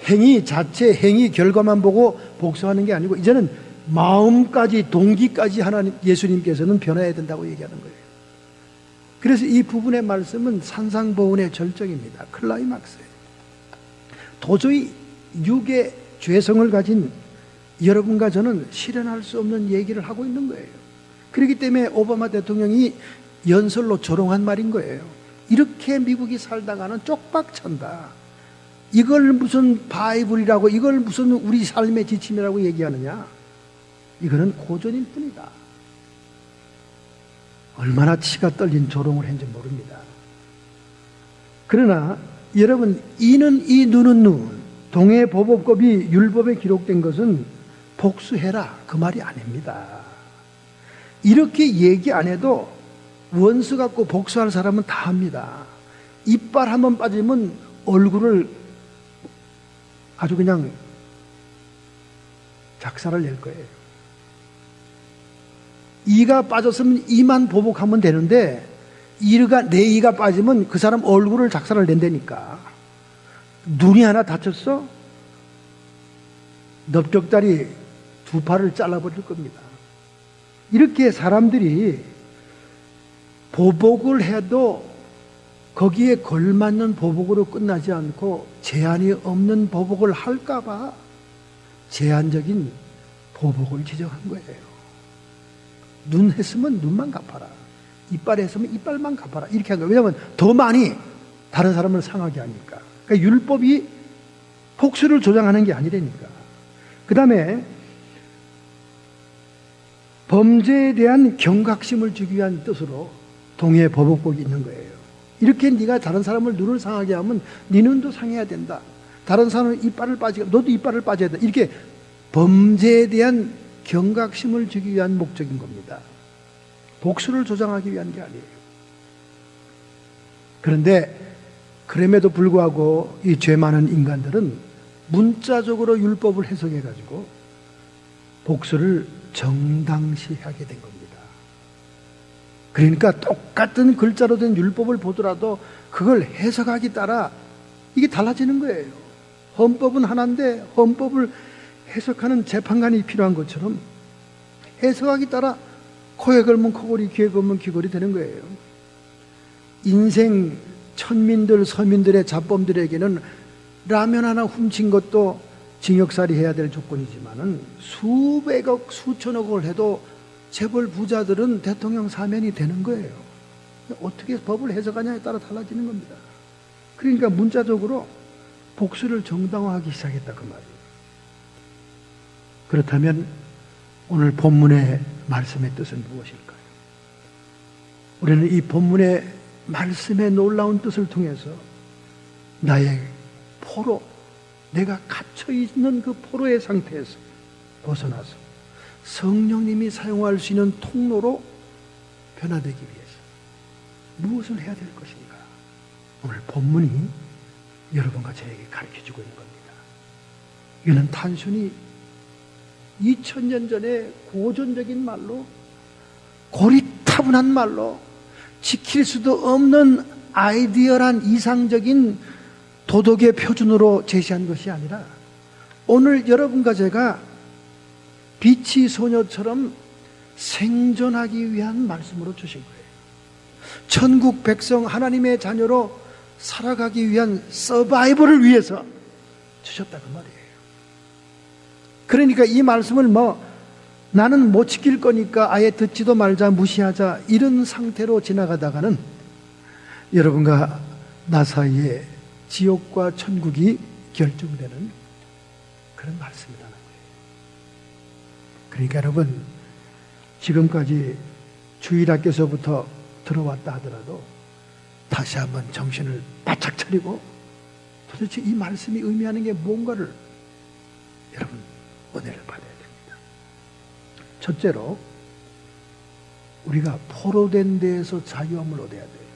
행위 자체, 행위 결과만 보고 복수하는 게 아니고 이제는 마음까지, 동기까지 하나님 예수님께서는 변해야 된다고 얘기하는 거예요. 그래서 이 부분의 말씀은 산상보훈의 절정입니다. 클라이막스예요. 도저히 육의 죄성을 가진 여러분과 저는 실현할 수 없는 얘기를 하고 있는 거예요. 그렇기 때문에 오바마 대통령이 연설로 조롱한 말인 거예요. 이렇게 미국이 살다가는 쪽박찬다. 이걸 무슨 바이블이라고, 이걸 무슨 우리 삶의 지침이라고 얘기하느냐. 이거는 고전일 뿐이다. 얼마나 치가 떨린 조롱을 했는지 모릅니다. 그러나 여러분, 이는 이, 눈은 눈, 동해보복법이 율법에 기록된 것은 복수해라, 그 말이 아닙니다. 이렇게 얘기 안 해도 원수 갖고 복수할 사람은 다 합니다. 이빨 한번 빠지면 얼굴을 아주 그냥 작살을 낼 거예요. 이가 빠졌으면 이만 보복하면 되는데 내 이가 빠지면 그 사람 얼굴을 작살을 낸다니까. 눈이 하나 다쳤어? 넓적다리 두 팔을 잘라버릴 겁니다. 이렇게 사람들이 보복을 해도 거기에 걸맞는 보복으로 끝나지 않고 제한이 없는 보복을 할까봐 제한적인 보복을 지정한 거예요. 눈 했으면 눈만 갚아라. 이빨 했으면 이빨만 갚아라. 이렇게 한 거예요. 왜냐하면 더 많이 다른 사람을 상하게 하니까. 그러니까 율법이 복수를 조장하는 게 아니라니까. 그 다음에 범죄에 대한 경각심을 주기 위한 뜻으로 동해보복법이 있는 거예요. 이렇게 네가 다른 사람을 눈을 상하게 하면 네 눈도 상해야 된다. 다른 사람은 이빨을 빠지게 너도 이빨을 빠져야 된다. 이렇게 범죄에 대한 경각심을 주기 위한 목적인 겁니다. 복수를 조장하기 위한 게 아니에요. 그런데 그럼에도 불구하고 이 죄 많은 인간들은 문자적으로 율법을 해석해가지고 복수를 정당시하게 된 겁니다. 그러니까 똑같은 글자로 된 율법을 보더라도 그걸 해석하기 따라 이게 달라지는 거예요. 헌법은 하나인데 헌법을 해석하는 재판관이 필요한 것처럼 해석하기 따라 코에 걸면 코골이, 귀에 걸면 귀걸이 되는 거예요. 인생 천민들, 서민들의 잡범들에게는 라면 하나 훔친 것도 징역살이 해야 될 조건이지만은 수백억, 수천억을 해도 재벌 부자들은 대통령 사면이 되는 거예요. 어떻게 법을 해석하냐에 따라 달라지는 겁니다. 그러니까 문자적으로 복수를 정당화하기 시작했다 그 말이에요. 그렇다면 오늘 본문의 말씀의 뜻은 무엇일까요? 우리는 이 본문의 말씀의 놀라운 뜻을 통해서 나의 포로, 내가 갇혀있는 그 포로의 상태에서 벗어나서 성령님이 사용할 수 있는 통로로 변화되기 위해서 무엇을 해야 될 것인가? 오늘 본문이 여러분과 저에게 가르쳐주고 있는 겁니다. 이는 단순히 2000년 전에 고전적인 말로, 고리타분한 말로, 지킬 수도 없는 아이디어란 이상적인 도덕의 표준으로 제시한 것이 아니라 오늘 여러분과 제가 빛이 소녀처럼 생존하기 위한 말씀으로 주신 거예요. 천국 백성 하나님의 자녀로 살아가기 위한 서바이벌을 위해서 주셨다 그 말이에요. 그러니까 이 말씀을 나는 못 지킬 거니까 아예 듣지도 말자, 무시하자, 이런 상태로 지나가다가는 여러분과 나 사이에 지옥과 천국이 결정되는 그런 말씀이라는 거예요. 그러니까 여러분, 지금까지 주일학교에서부터 들어왔다 하더라도 다시 한번 정신을 바짝 차리고 도대체 이 말씀이 의미하는 게 뭔가를 여러분 은혜를 받아야 됩니다. 첫째로, 우리가 포로된 데에서 자유함을 얻어야 돼요.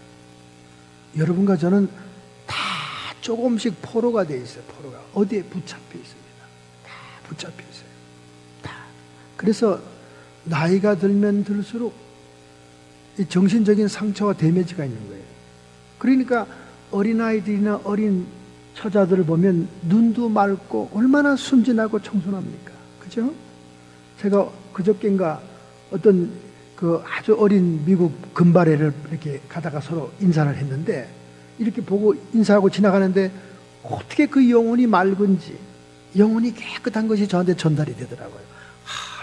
여러분과 저는 다 조금씩 포로가 돼 있어요. 포로가 어디에 붙잡혀 있습니다. 다 붙잡혀 있어요. 다. 그래서 나이가 들면 들수록 이 정신적인 상처와 데미지가 있는 거예요. 그러니까 어린아이들이나 어린 처자들을 보면 눈도 맑고 얼마나 순진하고 청순합니까? 그죠? 제가 그저께인가 어떤 그 아주 어린 미국 금발애를 이렇게 가다가 서로 인사를 했는데, 이렇게 보고 인사하고 지나가는데 어떻게 그 영혼이 맑은지, 영혼이 깨끗한 것이 저한테 전달이 되더라고요.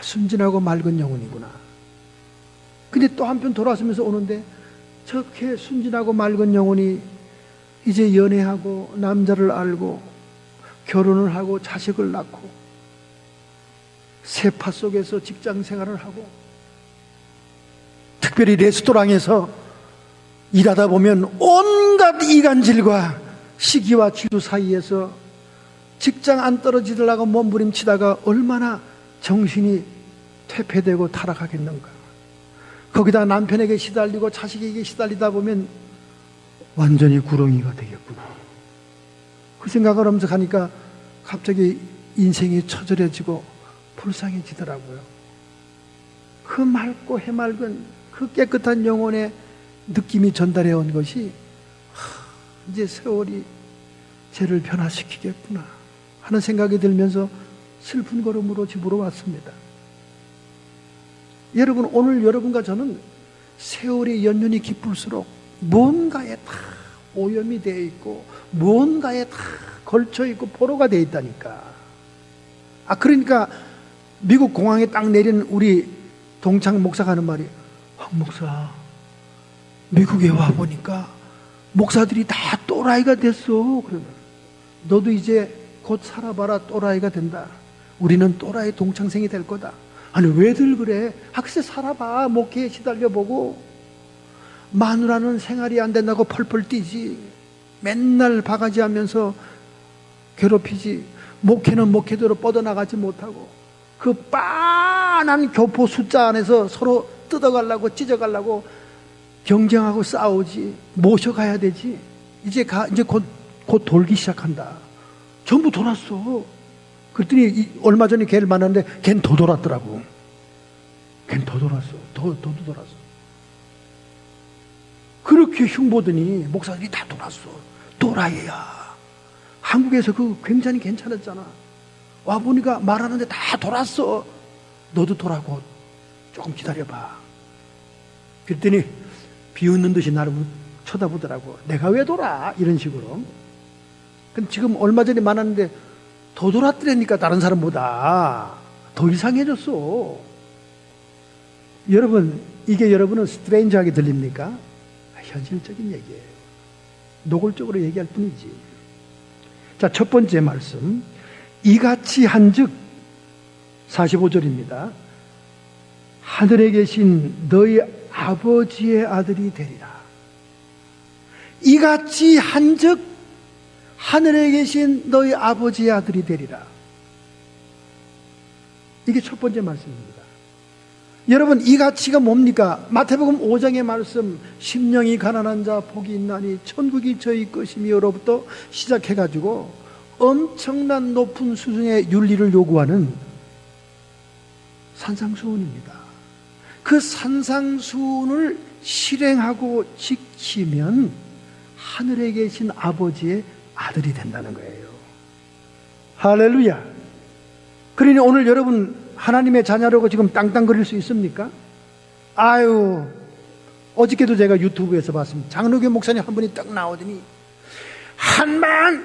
순진하고 맑은 영혼이구나. 근데 또 한편 돌아서면서 오는데 저렇게 순진하고 맑은 영혼이 이제 연애하고 남자를 알고 결혼을 하고 자식을 낳고 세파 속에서 직장 생활을 하고, 특별히 레스토랑에서 일하다 보면 온갖 이간질과 시기와 질투 사이에서 직장 안 떨어지려고 몸부림치다가 얼마나 정신이 퇴폐되고 타락하겠는가. 거기다 남편에게 시달리고 자식에게 시달리다 보면 완전히 구렁이가 되겠구나. 그 생각을 하면서 가니까 갑자기 인생이 처절해지고 불쌍해지더라고요. 그 맑고 해맑은 그 깨끗한 영혼의 느낌이 전달해 온 것이 이제 세월이 쟤를 변화시키겠구나 하는 생각이 들면서 슬픈 걸음으로 집으로 왔습니다. 여러분, 오늘 여러분과 저는 세월이 연륜이 깊을수록 뭔가에 다 오염이 되어 있고 뭔가에 다 걸쳐 있고 포로가 되어 있다니까. 그러니까 미국 공항에 딱 내린 우리 동창 목사가 하는 말이, 황 목사, 미국에 와 보니까 목사들이 다 또라이가 됐어. 그러면 너도 이제 곧 살아봐라, 또라이가 된다. 우리는 또라이 동창생이 될 거다. 아니 왜들 그래? 글쎄 살아봐. 목회에 시달려보고 마누라는 생활이 안 된다고 펄펄 뛰지. 맨날 바가지하면서 괴롭히지. 목회는 목회대로 뻗어나가지 못하고 그 빤한 교포 숫자 안에서 서로 뜯어가려고 찢어가려고 경쟁하고 싸우지. 모셔가야 되지. 이제 곧 돌기 시작한다. 전부 돌았어. 그랬더니 얼마 전에 걔를 만났는데 걔는 더 돌았더라고. 걔는 더 돌았어. 더 돌았어. 그렇게 흉보더니 목사들이 다 돌았어. 또라이야. 한국에서 굉장히 괜찮았잖아. 와보니까 말하는데 다 돌았어. 너도 돌아고 조금 기다려봐. 그랬더니 비웃는 듯이 나를 쳐다보더라고. 내가 왜 돌아? 이런 식으로. 근데 지금 얼마 전에 만났는데 더 돌았더라니까. 다른 사람보다 더 이상해졌어. 여러분, 이게 여러분은 스트레인지하게 들립니까? 현실적인 얘기예요. 노골적으로 얘기할 뿐이지. 자, 첫 번째 말씀, 이같이 한즉 45절입니다. 하늘에 계신 너희 아버지의 아들이 되리라. 이같이 한즉 하늘에 계신 너희 아버지의 아들이 되리라. 이게 첫 번째 말씀입니다. 여러분, 이 가치가 뭡니까? 마태복음 5장의 말씀, 심령이 가난한 자 복이 있나니 천국이 저희 것이며로부터 시작해가지고 엄청난 높은 수준의 윤리를 요구하는 산상수훈입니다. 그 산상수훈을 실행하고 지키면 하늘에 계신 아버지의 아들이 된다는 거예요. 할렐루야. 그러니 오늘 여러분 하나님의 자녀라고 지금 땅땅거릴 수 있습니까? 아유, 어저께도 제가 유튜브에서 봤습니다. 장로교 목사님 한 분이 딱 나오더니, 한번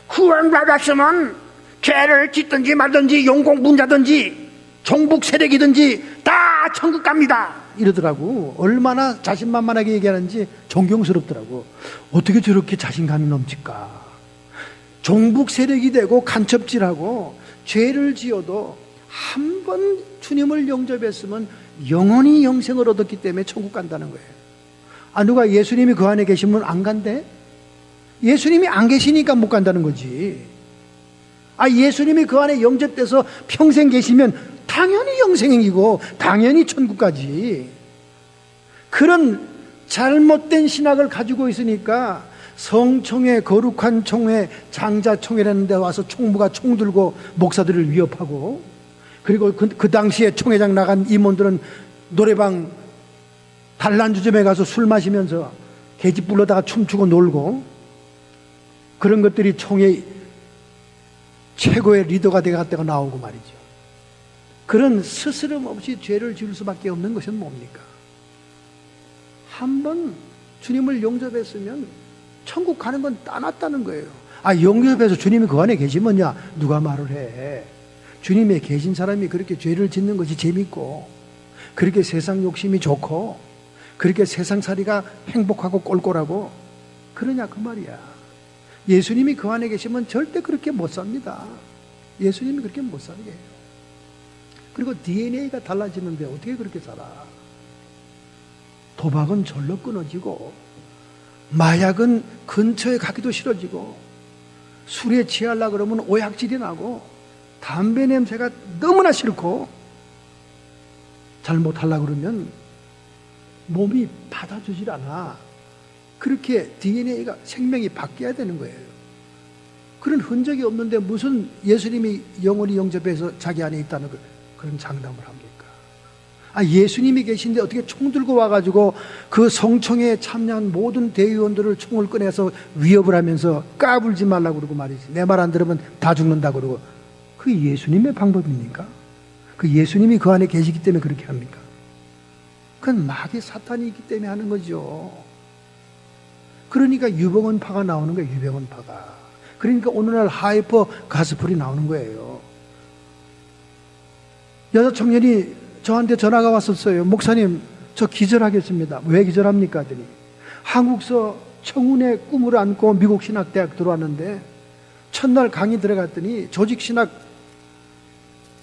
구원받았으면 죄를 짓든지 말든지 용공분자든지 종북 세력이든지 다 천국 갑니다 이러더라고. 얼마나 자신만만하게 얘기하는지 존경스럽더라고. 어떻게 저렇게 자신감이 넘칠까? 종북 세력이 되고 간첩질하고 죄를 지어도 한 번 주님을 영접했으면 영원히 영생을 얻었기 때문에 천국 간다는 거예요. 아, 누가 예수님이 그 안에 계시면 안 간대? 예수님이 안 계시니까 못 간다는 거지. 아, 예수님이 그 안에 영접돼서 평생 계시면 당연히 영생이고 당연히 천국 가지. 그런 잘못된 신학을 가지고 있으니까 성총회, 거룩한 총회, 장자총회라는 데 와서 총무가 총 들고 목사들을 위협하고, 그리고 그 당시에 총회장 나간 임원들은 노래방 단란주점에 가서 술 마시면서 계집 불러다가 춤추고 놀고, 그런 것들이 총회 최고의 리더가 돼갔다가 나오고 말이죠. 그런 스스럼 없이 죄를 지을 수밖에 없는 것은 뭡니까? 한번 주님을 영접했으면 천국 가는 건 따놨다는 거예요. 아, 영접해서 주님이 그 안에 계시면야 누가 말을 해. 주님에 계신 사람이 그렇게 죄를 짓는 것이 재밌고, 그렇게 세상 욕심이 좋고, 그렇게 세상살이가 행복하고 꼴꼴하고 그러냐 그 말이야. 예수님이 그 안에 계시면 절대 그렇게 못 삽니다. 예수님이 그렇게 못 살게 해요. 그리고 DNA가 달라지는데 어떻게 그렇게 살아? 도박은 절로 끊어지고, 마약은 근처에 가기도 싫어지고, 술에 취하려고 그러면 오약질이 나고, 담배 냄새가 너무나 싫고, 잘못하려고 그러면 몸이 받아주질 않아. 그렇게 DNA가 생명이 바뀌어야 되는 거예요. 그런 흔적이 없는데 무슨 예수님이 영원히 영접해서 자기 안에 있다는 그런 장담을 합니까? 아, 예수님이 계신데 어떻게 총 들고 와가지고 그 성총회에 참여한 모든 대의원들을 총을 꺼내서 위협을 하면서 까불지 말라고 그러고 말이지. 내 말 안 들으면 다 죽는다 그러고. 그게 예수님의 방법입니까? 그 예수님이 그 안에 계시기 때문에 그렇게 합니까? 그건 마귀 사탄이 있기 때문에 하는 거죠. 그러니까 유병언파가 나오는 거예요. 유병언파가. 그러니까 오늘날 하이퍼 가스풀이 나오는 거예요. 여자 청년이 저한테 전화가 왔었어요. 목사님, 저 기절하겠습니다. 왜 기절합니까? 하더니 한국서 청운의 꿈을 안고 미국 신학대학 들어왔는데 첫날 강의 들어갔더니 조직신학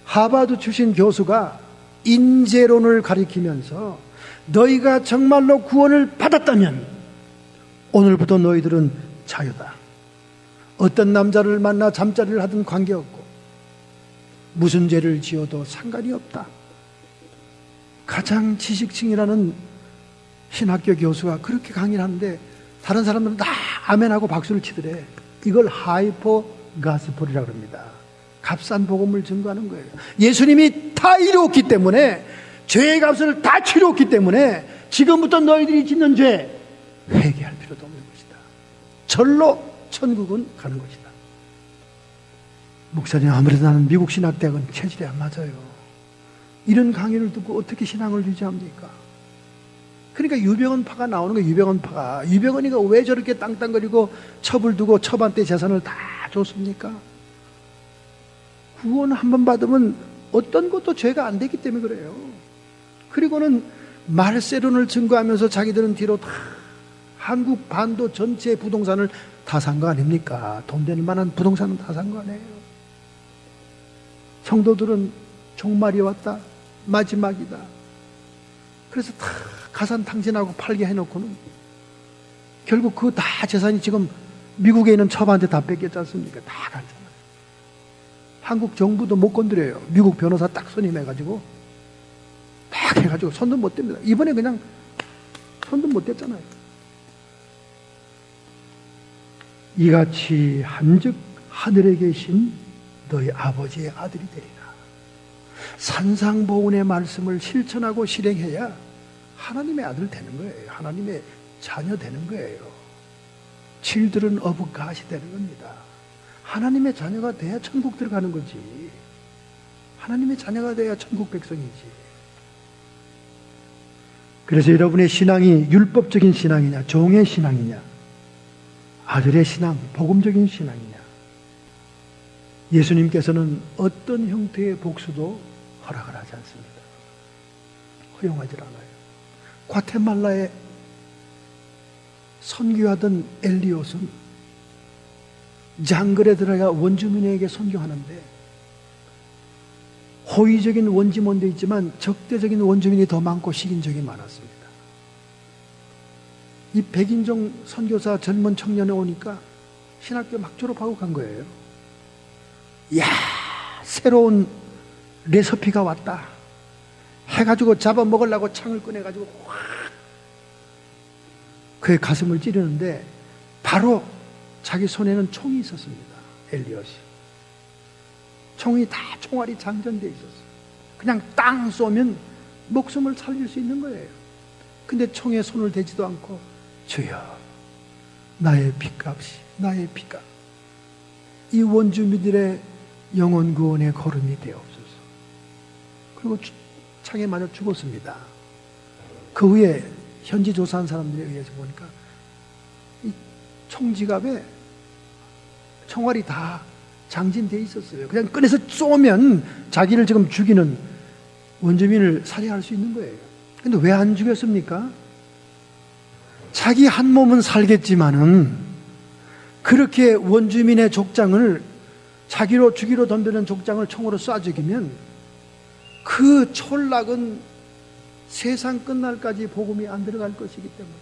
하버드 출신 교수가 인재론을 가리키면서 너희가 정말로 구원을 받았다면 오늘부터 너희들은 자유다. 어떤 남자를 만나 잠자리를 하든 관계없고 무슨 죄를 지어도 상관이 없다. 가장 지식층이라는 신학교 교수가 그렇게 강의를 하는데 다른 사람들은 다 아멘하고 박수를 치더래. 이걸 하이퍼 가스폴이라고 합니다. 값싼 복음을 증거하는 거예요. 예수님이 다 이루었기 때문에, 죄의 값을 다 치루었기 때문에 지금부터 너희들이 짓는 죄 회개할 필요도 없는 것이다. 절로 천국은 가는 것이다. 목사님, 아무래도 나는 미국 신학대학은 체질이 안 맞아요. 이런 강의를 듣고 어떻게 신앙을 유지합니까? 그러니까 유병언파가 나오는 거예요. 유병언파가. 유병언이가 왜 저렇게 땅땅거리고 첩을 두고 첩한테 재산을 다 줬습니까? 구원 한 번 받으면 어떤 것도 죄가 안 되기 때문에 그래요. 그리고는 말세론을 증거하면서 자기들은 뒤로 다 한국 반도 전체 부동산을 다 산 거 아닙니까? 돈 될 만한 부동산은 다 산 거 아니에요. 성도들은 종말이 왔다, 마지막이다. 그래서 다 가산탕진하고 팔게 해놓고는 결국 그 다 재산이 지금 미국에 있는 처바한테 다 뺏겼지 않습니까? 다 갔잖아요. 한국 정부도 못 건드려요. 미국 변호사 딱 선임해가지고 딱 해가지고 손도 못 댑니다. 이번에 그냥 손도 못 댔잖아요. 이같이 한즉 하늘에 계신 너희 아버지의 아들이 되리라. 산상보훈의 말씀을 실천하고 실행해야 하나님의 아들 되는 거예요. 하나님의 자녀 되는 거예요. Children of God이 되는 겁니다. 하나님의 자녀가 돼야 천국 들어가는 거지. 하나님의 자녀가 돼야 천국 백성이지. 그래서 여러분의 신앙이 율법적인 신앙이냐, 종의 신앙이냐, 아들의 신앙, 복음적인 신앙이냐. 예수님께서는 어떤 형태의 복수도 허락을 하지 않습니다. 허용하지 않아요. 과테말라에 선교하던 엘리엇은 장글에 들어가 원주민에게 선교하는데 호의적인 원주민도 있지만 적대적인 원주민이 더 많고 식인종이 많았습니다. 이 백인종 선교사 젊은 청년에 오니까 신학교 막 졸업하고 간 거예요. 이야, 새로운 레시피가 왔다 해가지고 잡아먹으려고 창을 꺼내가지고 확 그의 가슴을 찌르는데 바로 자기 손에는 총이 있었습니다. 엘리엇이 총이 다 총알이 장전되어 있었어요. 그냥 땅 쏘면 목숨을 살릴 수 있는 거예요. 근데 총에 손을 대지도 않고 주여 나의 핏값이 나의 피가 이 원주민들의 영혼 구원의 걸음이 되옵소서. 그리고 창에 맞아 죽었습니다. 그 후에 현지 조사한 사람들에 의해서 보니까 이 총지갑에 총알이 다 장진되어 있었어요. 그냥 꺼내서 쏘면 자기를 지금 죽이는 원주민을 살해할 수 있는 거예요. 근데 왜 안 죽였습니까? 자기 한 몸은 살겠지만은 그렇게 원주민의 족장을 자기로 죽이로 덤비는 족장을 총으로 쏴 죽이면 그 촌락은 세상 끝날까지 복음이 안 들어갈 것이기 때문에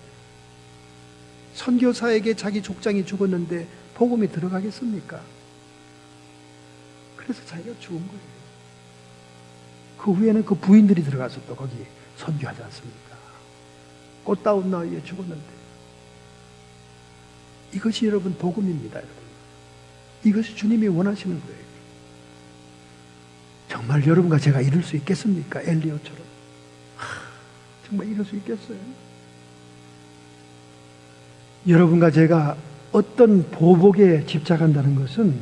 선교사에게 자기 족장이 죽었는데 복음이 들어가겠습니까? 그래서 자기가 죽은 거예요. 그 후에는 그 부인들이 들어가서 또 거기 선교하지 않습니까? 꽃다운 나이에 죽었는데 이것이 여러분 복음입니다. 여러분. 이것이 주님이 원하시는 거예요. 정말 여러분과 제가 이룰 수 있겠습니까? 엘리야처럼 정말 이룰 수 있겠어요? 여러분과 제가 어떤 보복에 집착한다는 것은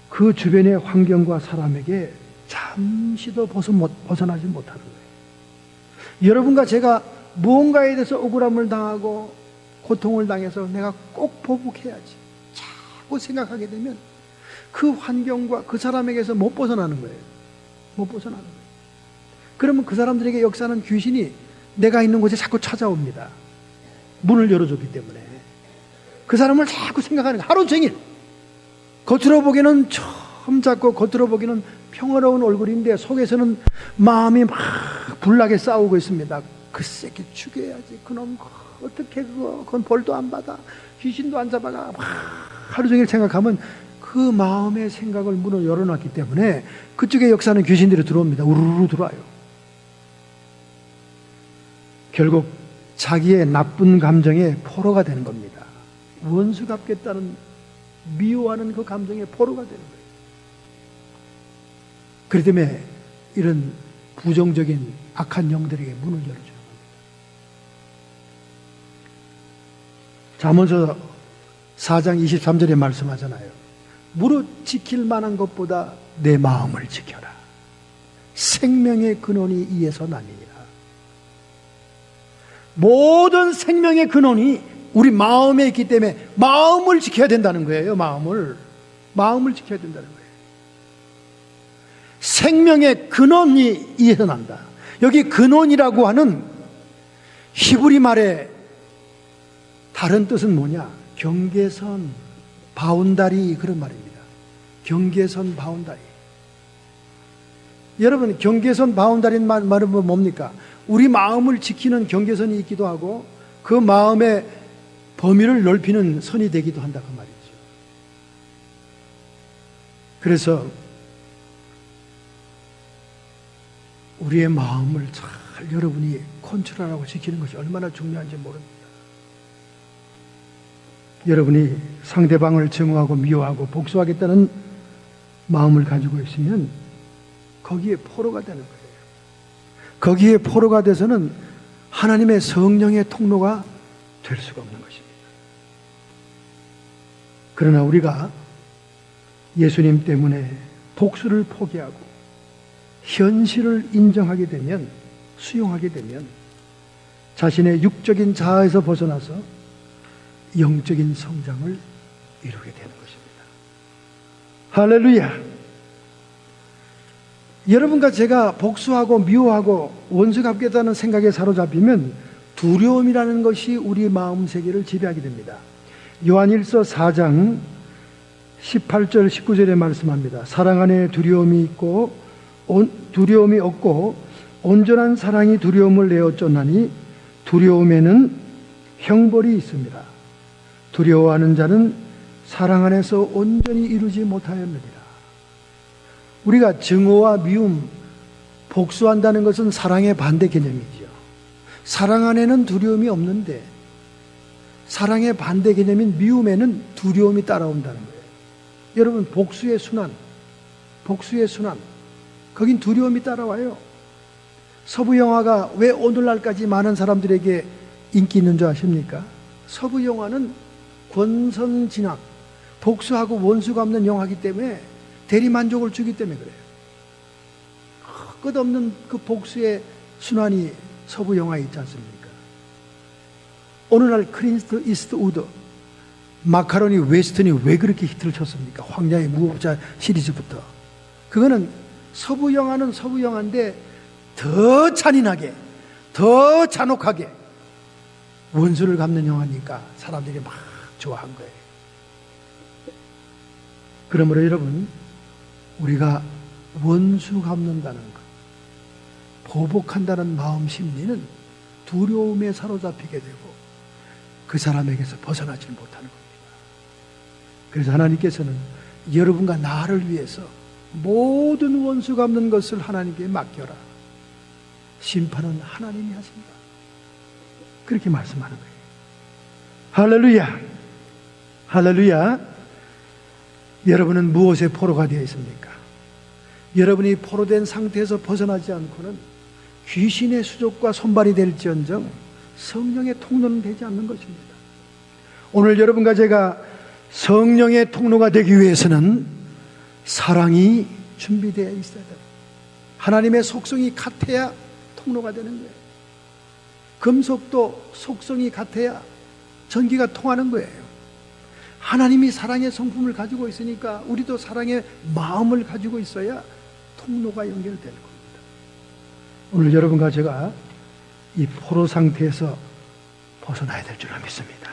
그 주변의 환경과 사람에게 잠시도 벗어나지 못하는 거예요. 여러분과 제가 무언가에 대해서 억울함을 당하고 고통을 당해서 내가 꼭 보복해야지 자꾸 생각하게 되면 그 환경과 그 사람에게서 못 벗어나는 거예요. 못 벗어나는 거예요. 그러면 그 사람들에게 역사하는 귀신이 내가 있는 곳에 자꾸 찾아옵니다. 문을 열어줬기 때문에. 그 사람을 자꾸 생각하는 거예요. 하루 종일. 겉으로 보기에는 처음 잡고 겉으로 보기에는 평화로운 얼굴인데 속에서는 마음이 막 불나게 싸우고 있습니다. 그 새끼 죽여야지. 그놈 어떻게 그건 벌도 안 받아. 귀신도 안 잡아가. 막 하루 종일 생각하면 그 마음의 생각을 문을 열어놨기 때문에 그쪽에 역사하는 귀신들이 들어옵니다. 우르르 들어와요. 결국 자기의 나쁜 감정의 포로가 되는 겁니다. 원수 갚겠다는 미워하는 그 감정의 포로가 되는 거예요. 그렇기 때문에 이런 부정적인 악한 영들에게 문을 열어주는 겁니다. 잠언서 4장 23절에 말씀하잖아요. 무릇 지킬 만한 것보다 내 마음을 지켜라. 생명의 근원이 이에서 나니라. 모든 생명의 근원이 우리 마음에 있기 때문에 마음을 지켜야 된다는 거예요. 마음을 지켜야 된다는 거예요. 생명의 근원이 이에서 난다. 여기 근원이라고 하는 히브리 말의 다른 뜻은 뭐냐? 경계선, 바운다리, 그런 말입니다. 경계선, 바운다리. 여러분, 경계선, 바운다리는 말은 뭡니까? 우리 마음을 지키는 경계선이 있기도 하고 그 마음에 범위를 넓히는 선이 되기도 한다 그 말이죠. 그래서 우리의 마음을 잘 여러분이 컨트롤하고 지키는 것이 얼마나 중요한지 모릅니다. 여러분이 상대방을 증오하고 미워하고 복수하겠다는 마음을 가지고 있으면 거기에 포로가 되는 거예요. 거기에 포로가 돼서는 하나님의 성령의 통로가 될 수가 없는 것입니다. 그러나 우리가 예수님 때문에 복수를 포기하고 현실을 인정하게 되면, 수용하게 되면 자신의 육적인 자아에서 벗어나서 영적인 성장을 이루게 되는 것입니다. 할렐루야! 여러분과 제가 복수하고 미워하고 원수 갚겠다는 생각에 사로잡히면 두려움이라는 것이 우리 마음 세계를 지배하게 됩니다. 요한일서 4장 18절 19절에 말씀합니다. 사랑 안에 두려움이 없고 온전한 사랑이 두려움을 내어 쫓나니 두려움에는 형벌이 있습니다. 두려워하는 자는 사랑 안에서 온전히 이루지 못하였느니라. 우리가 증오와 미움, 복수한다는 것은 사랑의 반대 개념이죠. 사랑 안에는 두려움이 없는데 사랑의 반대 개념인 미움에는 두려움이 따라온다는 거예요. 여러분, 복수의 순환, 거긴 두려움이 따라와요. 서부 영화가 왜 오늘날까지 많은 사람들에게 인기 있는 줄 아십니까? 서부 영화는 권선징악, 복수하고 원수 갚는 영화이기 때문에 대리만족을 주기 때문에 그래요. 끝없는 그 복수의 순환이 서부 영화에 있지 않습니까? 오늘날 클린트 이스트우드, 마카로니 웨스턴이 왜 그렇게 히트를 쳤습니까? 황야의 무법자 시리즈부터. 그거는 서부 영화는 서부 영화인데 더 잔인하게, 더 잔혹하게 원수를 갚는 영화니까 사람들이 막 좋아한 거예요. 그러므로 여러분, 우리가 원수 갚는다는 것, 보복한다는 마음 심리는 두려움에 사로잡히게 되고 그 사람에게서 벗어나지 못하는 겁니다. 그래서 하나님께서는 여러분과 나를 위해서 모든 원수 갚는 것을 하나님께 맡겨라. 심판은 하나님이 하신다. 그렇게 말씀하는 거예요. 할렐루야! 할렐루야! 여러분은 무엇에 포로가 되어 있습니까? 여러분이 포로된 상태에서 벗어나지 않고는 귀신의 수족과 손발이 될지언정 성령의 통로는 되지 않는 것입니다. 오늘 여러분과 제가 성령의 통로가 되기 위해서는 사랑이 준비되어 있어야 돼요. 하나님의 속성이 같아야 통로가 되는 거예요. 금속도 속성이 같아야 전기가 통하는 거예요. 하나님이 사랑의 성품을 가지고 있으니까 우리도 사랑의 마음을 가지고 있어야 통로가 연결될 겁니다. 오늘 여러분과 제가 이 포로 상태에서 벗어나야 될 줄 믿습니다.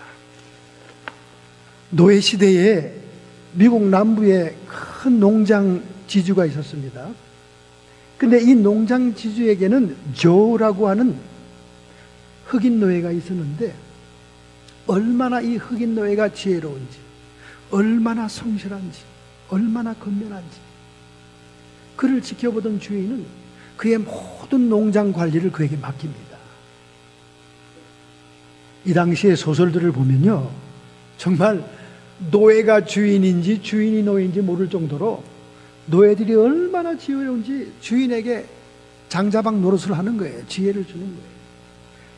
노예 시대에 미국 남부에 큰 농장 지주가 있었습니다. 근데 이 농장 지주에게는 조라고 하는 흑인 노예가 있었는데 얼마나 이 흑인 노예가 지혜로운지, 얼마나 성실한지, 얼마나 건면한지 그를 지켜보던 주인은 그의 모든 농장 관리를 그에게 맡깁니다. 이 당시의 소설들을 보면요, 정말 노예가 주인인지 주인이 노예인지 모를 정도로 노예들이 얼마나 지혜로운지 주인에게 장자방 노릇을 하는 거예요. 지혜를 주는 거예요.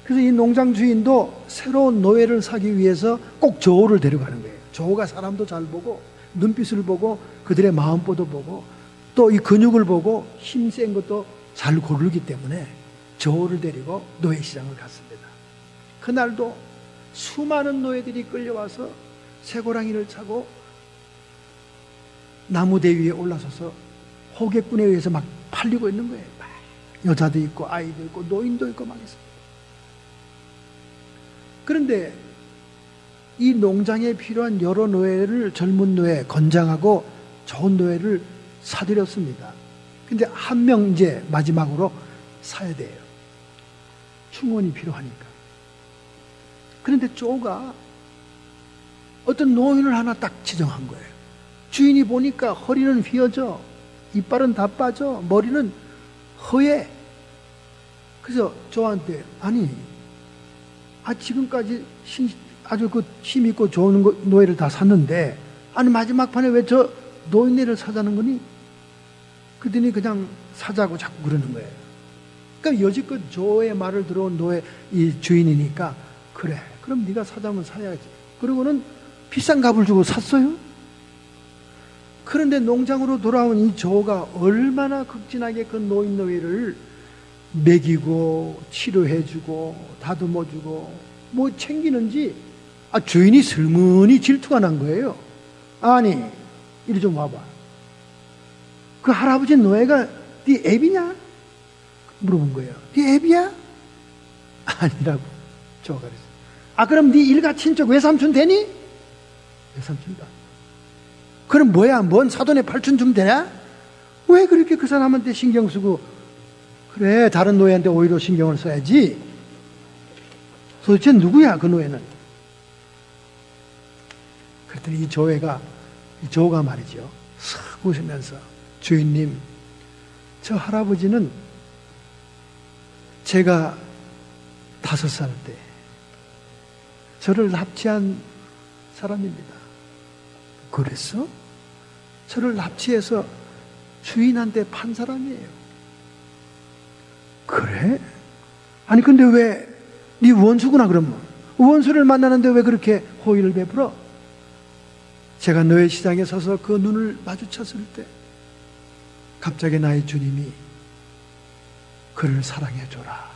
그래서 이 농장 주인도 새로운 노예를 사기 위해서 꼭 조우를 데려가는 거예요. 조우가 사람도 잘 보고 눈빛을 보고 그들의 마음보도 보고 또 이 근육을 보고 힘센 것도 잘 고르기 때문에 조우를 데리고 노예시장을 갔습니다. 그날도 수많은 노예들이 끌려와서 쇠고랑이를 차고 나무대 위에 올라서서 호객꾼에 의해서 막 팔리고 있는 거예요. 막 여자도 있고 아이도 있고 노인도 있고 막 있습니다. 그런데 이 농장에 필요한 여러 노예를, 젊은 노예, 건장하고 좋은 노예를 사들였습니다. 근데 한 명 이제 마지막으로 사야 돼요. 충원이 필요하니까. 그런데 조가 어떤 노인을 하나 딱 지정한 거예요. 주인이 보니까 허리는 휘어져, 이빨은 다 빠져, 머리는 허해. 그래서 저한테, 아니, 지금까지 아주 그 힘있고 좋은 노예를 다 샀는데, 아니, 마지막 판에 왜 저 노인네를 사자는 거니? 그랬더니 그냥 사자고 자꾸 그러는 거예요. 그러니까 여지껏 조의 말을 들어온 노예, 이 주인이니까, 그래, 그럼 네가 사자면 사야지. 그러고는 비싼 값을 주고 샀어요. 그런데 농장으로 돌아온 이 조가 얼마나 극진하게 그 노인 노예를 먹이고 치료해주고 다듬어주고 뭐 챙기는지 주인이 슬문히 질투가 난 거예요. 아니, 이리 좀 와봐. 그 할아버지 노예가 네 애비냐? 물어본 거예요. 네 애비야? 아니라고 조가 그랬어요. 그럼 네 일가 친척 외삼촌 되니? 외삼촌도 아니야. 그럼 뭐야? 뭔 사돈의 팔촌 좀 되냐? 왜 그렇게 그 사람한테 신경 쓰고, 그래, 다른 노예한테 오히려 신경을 써야지. 도대체 누구야, 그 노예는? 그랬더니 이 조가 말이죠. 싹 웃으면서, 주인님, 저 할아버지는 제가 5살 때 저를 납치한 사람입니다. 그랬어? 저를 납치해서 주인한테 판 사람이에요. 그래? 아니 근데 왜 네 원수구나 그러면 원수를 만나는데 왜 그렇게 호의를 베풀어? 제가 노예 시장에 서서 그 눈을 마주쳤을 때 갑자기 나의 주님이 그를 사랑해줘라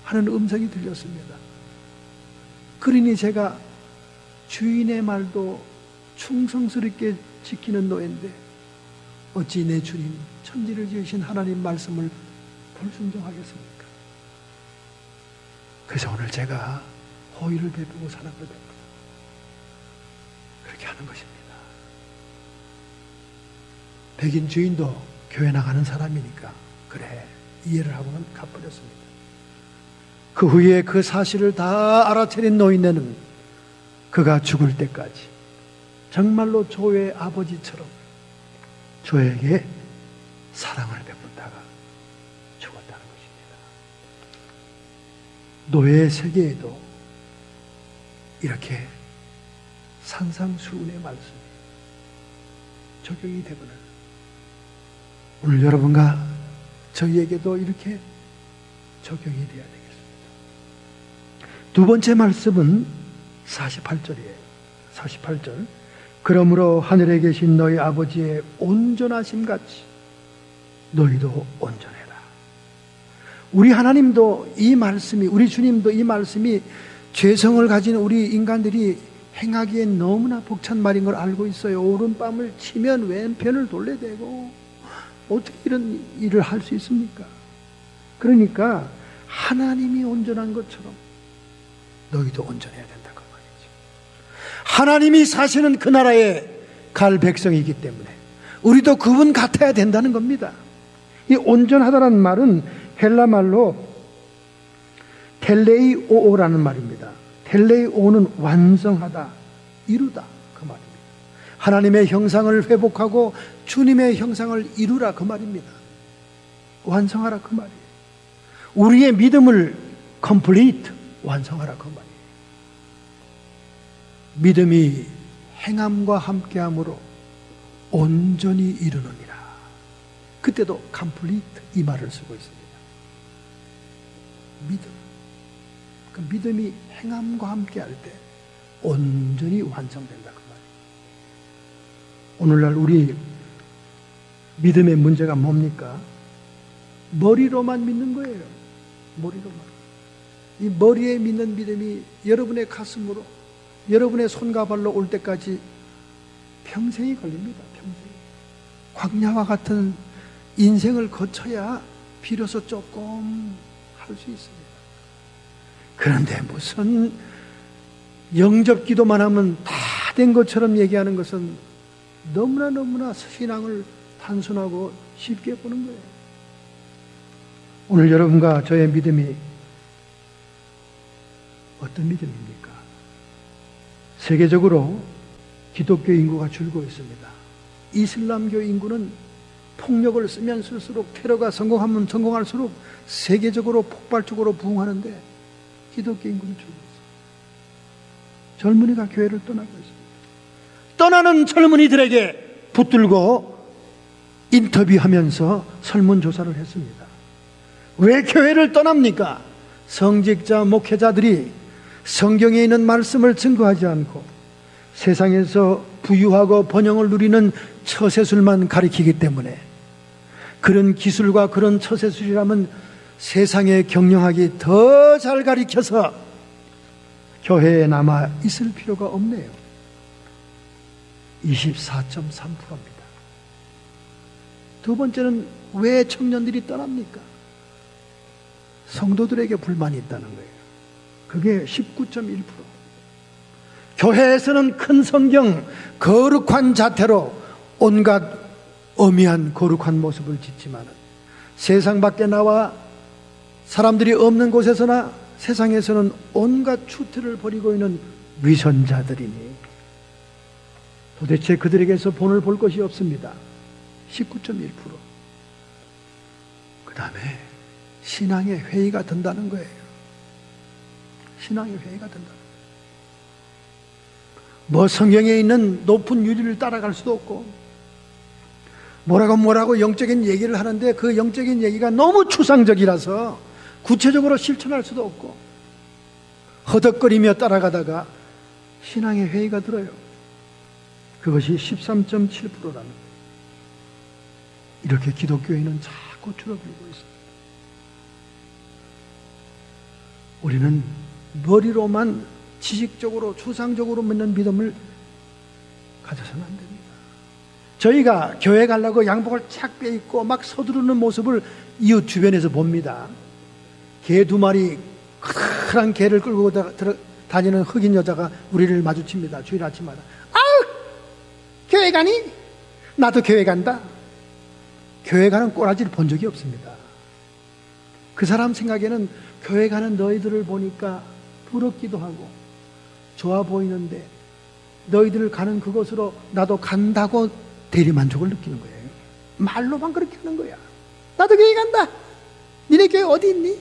하는 음성이 들렸습니다. 그러니 제가 주인의 말도 충성스럽게 지키는 노예인데 어찌 내 주님 천지를 지으신 하나님 말씀을 불순종하겠습니까? 그래서 오늘 제가 호의를 베푸고 사랑을 베푸고 그렇게 하는 것입니다. 백인 주인도 교회 나가는 사람이니까 그래 이해를 하고는 갚아버렸습니다. 그 후에 그 사실을 다 알아차린 노인네는 그가 죽을 때까지 정말로 조의 아버지처럼 조에게 사랑을 베푼다가 죽었다는 것입니다. 노예의 세계에도 이렇게 산상수훈의 말씀이 적용이 되거늘 오늘 여러분과 저희에게도 이렇게 적용이 되어야 되겠습니다. 두 번째 말씀은 48절이에요. 48절. 그러므로 하늘에 계신 너희 아버지의 온전하심 같이 너희도 온전해라. 우리 하나님도 이 말씀이, 우리 주님도 이 말씀이 죄성을 가진 우리 인간들이 행하기엔 너무나 벅찬 말인 걸 알고 있어요. 오른밤을 치면 왼편을 돌려대고 어떻게 이런 일을 할 수 있습니까? 그러니까 하나님이 온전한 것처럼 너희도 온전해야 된다 그 말이죠. 하나님이 사시는 그 나라에 갈 백성이기 때문에 우리도 그분 같아야 된다는 겁니다. 이 온전하다는 말은 헬라 말로 텔레이오라는 말입니다. 텔레이오는 완성하다, 이루다 그 말입니다. 하나님의 형상을 회복하고 주님의 형상을 이루라 그 말입니다. 완성하라 그 말이에요. 우리의 믿음을 complete, 완성하라 그 말이에요. 믿음이 행함과 함께함으로 온전히 이루느니라. 그때도 complete 이 말을 쓰고 있습니다. 믿음. 그 믿음이 행함과 함께할 때 온전히 완성된다 그 말이에요. 오늘날 우리 믿음의 문제가 뭡니까? 머리로만 믿는 거예요. 머리로만. 이 머리에 믿는 믿음이 여러분의 가슴으로, 여러분의 손과 발로 올 때까지 평생이 걸립니다. 평생. 광야와 같은 인생을 거쳐야 비로소 조금 할 수 있습니다. 그런데 무슨 영접 기도만 하면 다 된 것처럼 얘기하는 것은 너무나 신앙을 단순하고 쉽게 보는 거예요. 오늘 여러분과 저의 믿음이 어떤 믿음입니까? 세계적으로 기독교 인구가 줄고 있습니다. 이슬람교 인구는 폭력을 쓰면 쓸수록, 테러가 성공하면 성공할수록 세계적으로 폭발적으로 부흥하는데 기독교 인구는 줄고 있습니다. 젊은이가 교회를 떠나고 있습니다. 떠나는 젊은이들에게 붙들고 인터뷰하면서 설문조사를 했습니다. 왜 교회를 떠납니까? 성직자 목회자들이 성경에 있는 말씀을 증거하지 않고 세상에서 부유하고 번영을 누리는 처세술만 가리키기 때문에, 그런 기술과 그런 처세술이라면 세상에 경영하기 더 잘 가리켜서 교회에 남아 있을 필요가 없네요. 24.3%입니다. 두 번째는 왜 청년들이 떠납니까? 성도들에게 불만이 있다는 거예요. 그게 19.1%. 교회에서는 큰 성경, 거룩한 자태로 온갖 엄미한 거룩한 모습을 짓지만 세상 밖에 나와 사람들이 없는 곳에서나 세상에서는 온갖 추태를 벌이고 있는 위선자들이니 도대체 그들에게서 본을 볼 것이 없습니다. 19.1%. 그 다음에 신앙의 회의가 든다는 거예요. 신앙의 회의가 든다는 거예요. 뭐 성경에 있는 높은 윤리를 따라갈 수도 없고, 뭐라고 영적인 얘기를 하는데 그 영적인 얘기가 너무 추상적이라서 구체적으로 실천할 수도 없고, 허덕거리며 따라가다가 신앙의 회의가 들어요. 그것이 13.7%라는 거예요. 이렇게 기독교인은 자꾸 줄어들고 있습니다. 우리는 머리로만 지식적으로 추상적으로 믿는 믿음을 가져서는 안 됩니다. 저희가 교회 가려고 양복을 착 빼입고 막 서두르는 모습을 이웃 주변에서 봅니다. 개 두 마리, 크한 개를 끌고 다니는 흑인 여자가 우리를 마주칩니다. 주일 아침마다. 아우! 교회 가니? 나도 교회 간다. 교회 가는 꼬라지를 본 적이 없습니다. 그 사람 생각에는 교회 가는 너희들을 보니까 부럽기도 하고 좋아 보이는데 너희들 가는 그곳으로 나도 간다고 대리만족을 느끼는 거예요. 말로만 그렇게 하는 거야. 나도 교회 간다. 니네 교회 어디 있니?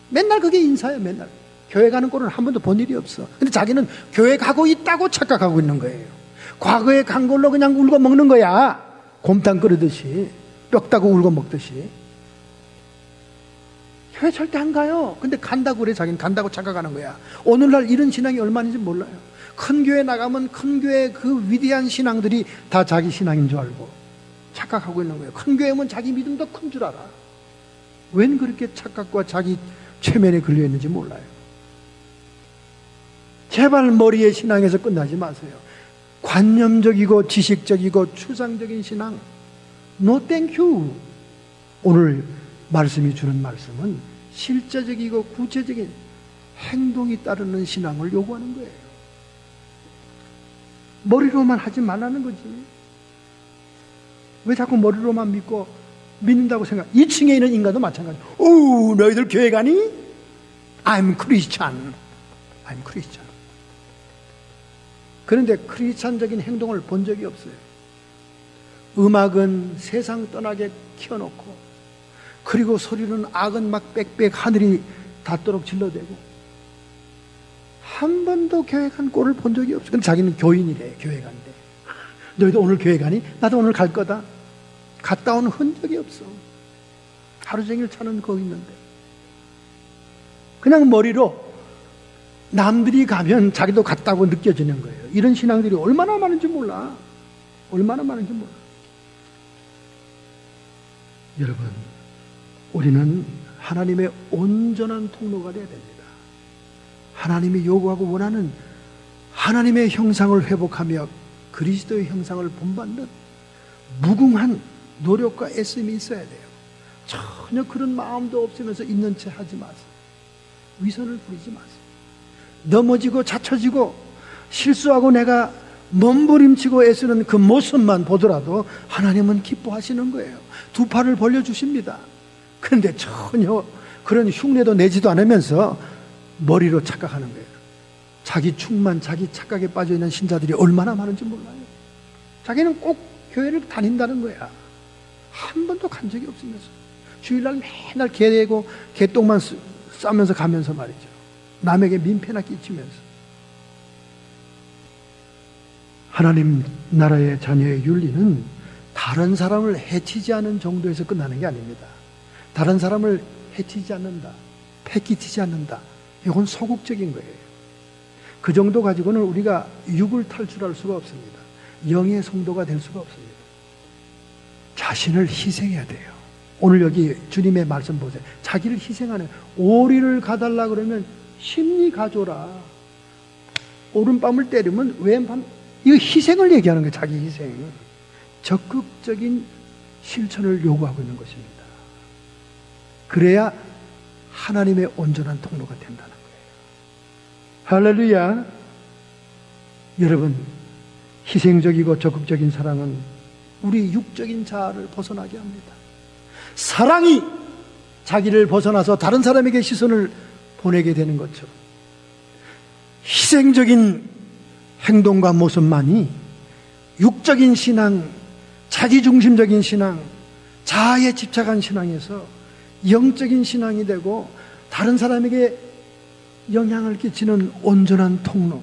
맨날 그게 인사예요. 맨날 교회 가는 꼴은 한 번도 본 일이 없어. 근데 자기는 교회 가고 있다고 착각하고 있는 거예요. 과거에 간 걸로 그냥 울고 먹는 거야. 곰탕 끓이듯이, 뼈 따고 울고 먹듯이. 교회 절대 안 가요. 근데 간다고 그래. 자기는 간다고 착각하는 거야. 오늘날 이런 신앙이 얼마인지 몰라요. 큰 교회 나가면 큰 교회 그 위대한 신앙들이 다 자기 신앙인 줄 알고 착각하고 있는 거예요. 큰 교회면 자기 믿음도 큰 줄 알아. 웬 그렇게 착각과 자기 최면에 걸려 있는지 몰라요. 제발 머리의 신앙에서 끝나지 마세요. 관념적이고 지식적이고 추상적인 신앙, no thank you. 오늘 말씀이 주는 말씀은 실제적이고 구체적인 행동이 따르는 신앙을 요구하는 거예요. 머리로만 하지 말라는 거지. 왜 자꾸 머리로만 믿고 믿는다고 생각? 2층에 있는 인간도 마찬가지. 오, 너희들 교회 가니? I'm Christian. I'm Christian. 그런데 크리스찬적인 행동을 본 적이 없어요. 음악은 세상 떠나게 켜놓고, 그리고 소리는 악은 막 빽빽 하늘이 닿도록 질러대고, 한 번도 교회 간 꼴을 본 적이 없어요. 근데 자기는 교인이래. 교회 간대. 너희도 오늘 교회 가니? 나도 오늘 갈 거다. 갔다 온 흔적이 없어. 하루 종일 차는 거기 있는데 그냥 머리로 남들이 가면 자기도 갔다고 느껴지는 거예요. 이런 신앙들이 얼마나 많은지 몰라. 얼마나 많은지 몰라. 여러분, 우리는 하나님의 온전한 통로가 되어야 됩니다. 하나님이 요구하고 원하는 하나님의 형상을 회복하며 그리스도의 형상을 본받는 무궁한 노력과 애씀이 있어야 돼요. 전혀 그런 마음도 없으면서 있는 채 하지 마세요. 위선을 부리지 마세요. 넘어지고 자처지고 실수하고 내가 몸부림치고 애쓰는 그 모습만 보더라도 하나님은 기뻐하시는 거예요. 두 팔을 벌려주십니다. 그런데 전혀 그런 흉내도 내지도 않으면서 머리로 착각하는 거예요. 자기 충만, 자기 착각에 빠져있는 신자들이 얼마나 많은지 몰라요. 자기는 꼭 교회를 다닌다는 거야. 한 번도 간 적이 없으면서 주일날 맨날 개되고 개똥만 싸면서 가면서 말이죠. 남에게 민폐나 끼치면서. 하나님 나라의 자녀의 윤리는 다른 사람을 해치지 않는 정도에서 끝나는 게 아닙니다. 다른 사람을 해치지 않는다, 패기치지 않는다, 이건 소극적인 거예요. 그 정도 가지고는 우리가 육을 탈출할 수가 없습니다. 영의 성도가 될 수가 없습니다. 자신을 희생해야 돼요. 오늘 여기 주님의 말씀 보세요. 자기를 희생하는, 오리를 가달라 그러면 심리 가줘라. 오른밤을 때리면 왼밤, 이거 희생을 얘기하는 거예요. 자기 희생. 적극적인 실천을 요구하고 있는 것입니다. 그래야 하나님의 온전한 통로가 된다는 거예요. 할렐루야. 여러분, 희생적이고 적극적인 사랑은 우리 육적인 자아를 벗어나게 합니다. 사랑이 자기를 벗어나서 다른 사람에게 시선을 보내게 되는 것처럼 희생적인 행동과 모습만이 육적인 신앙, 자기중심적인 신앙, 자아에 집착한 신앙에서 영적인 신앙이 되고 다른 사람에게 영향을 끼치는 온전한 통로,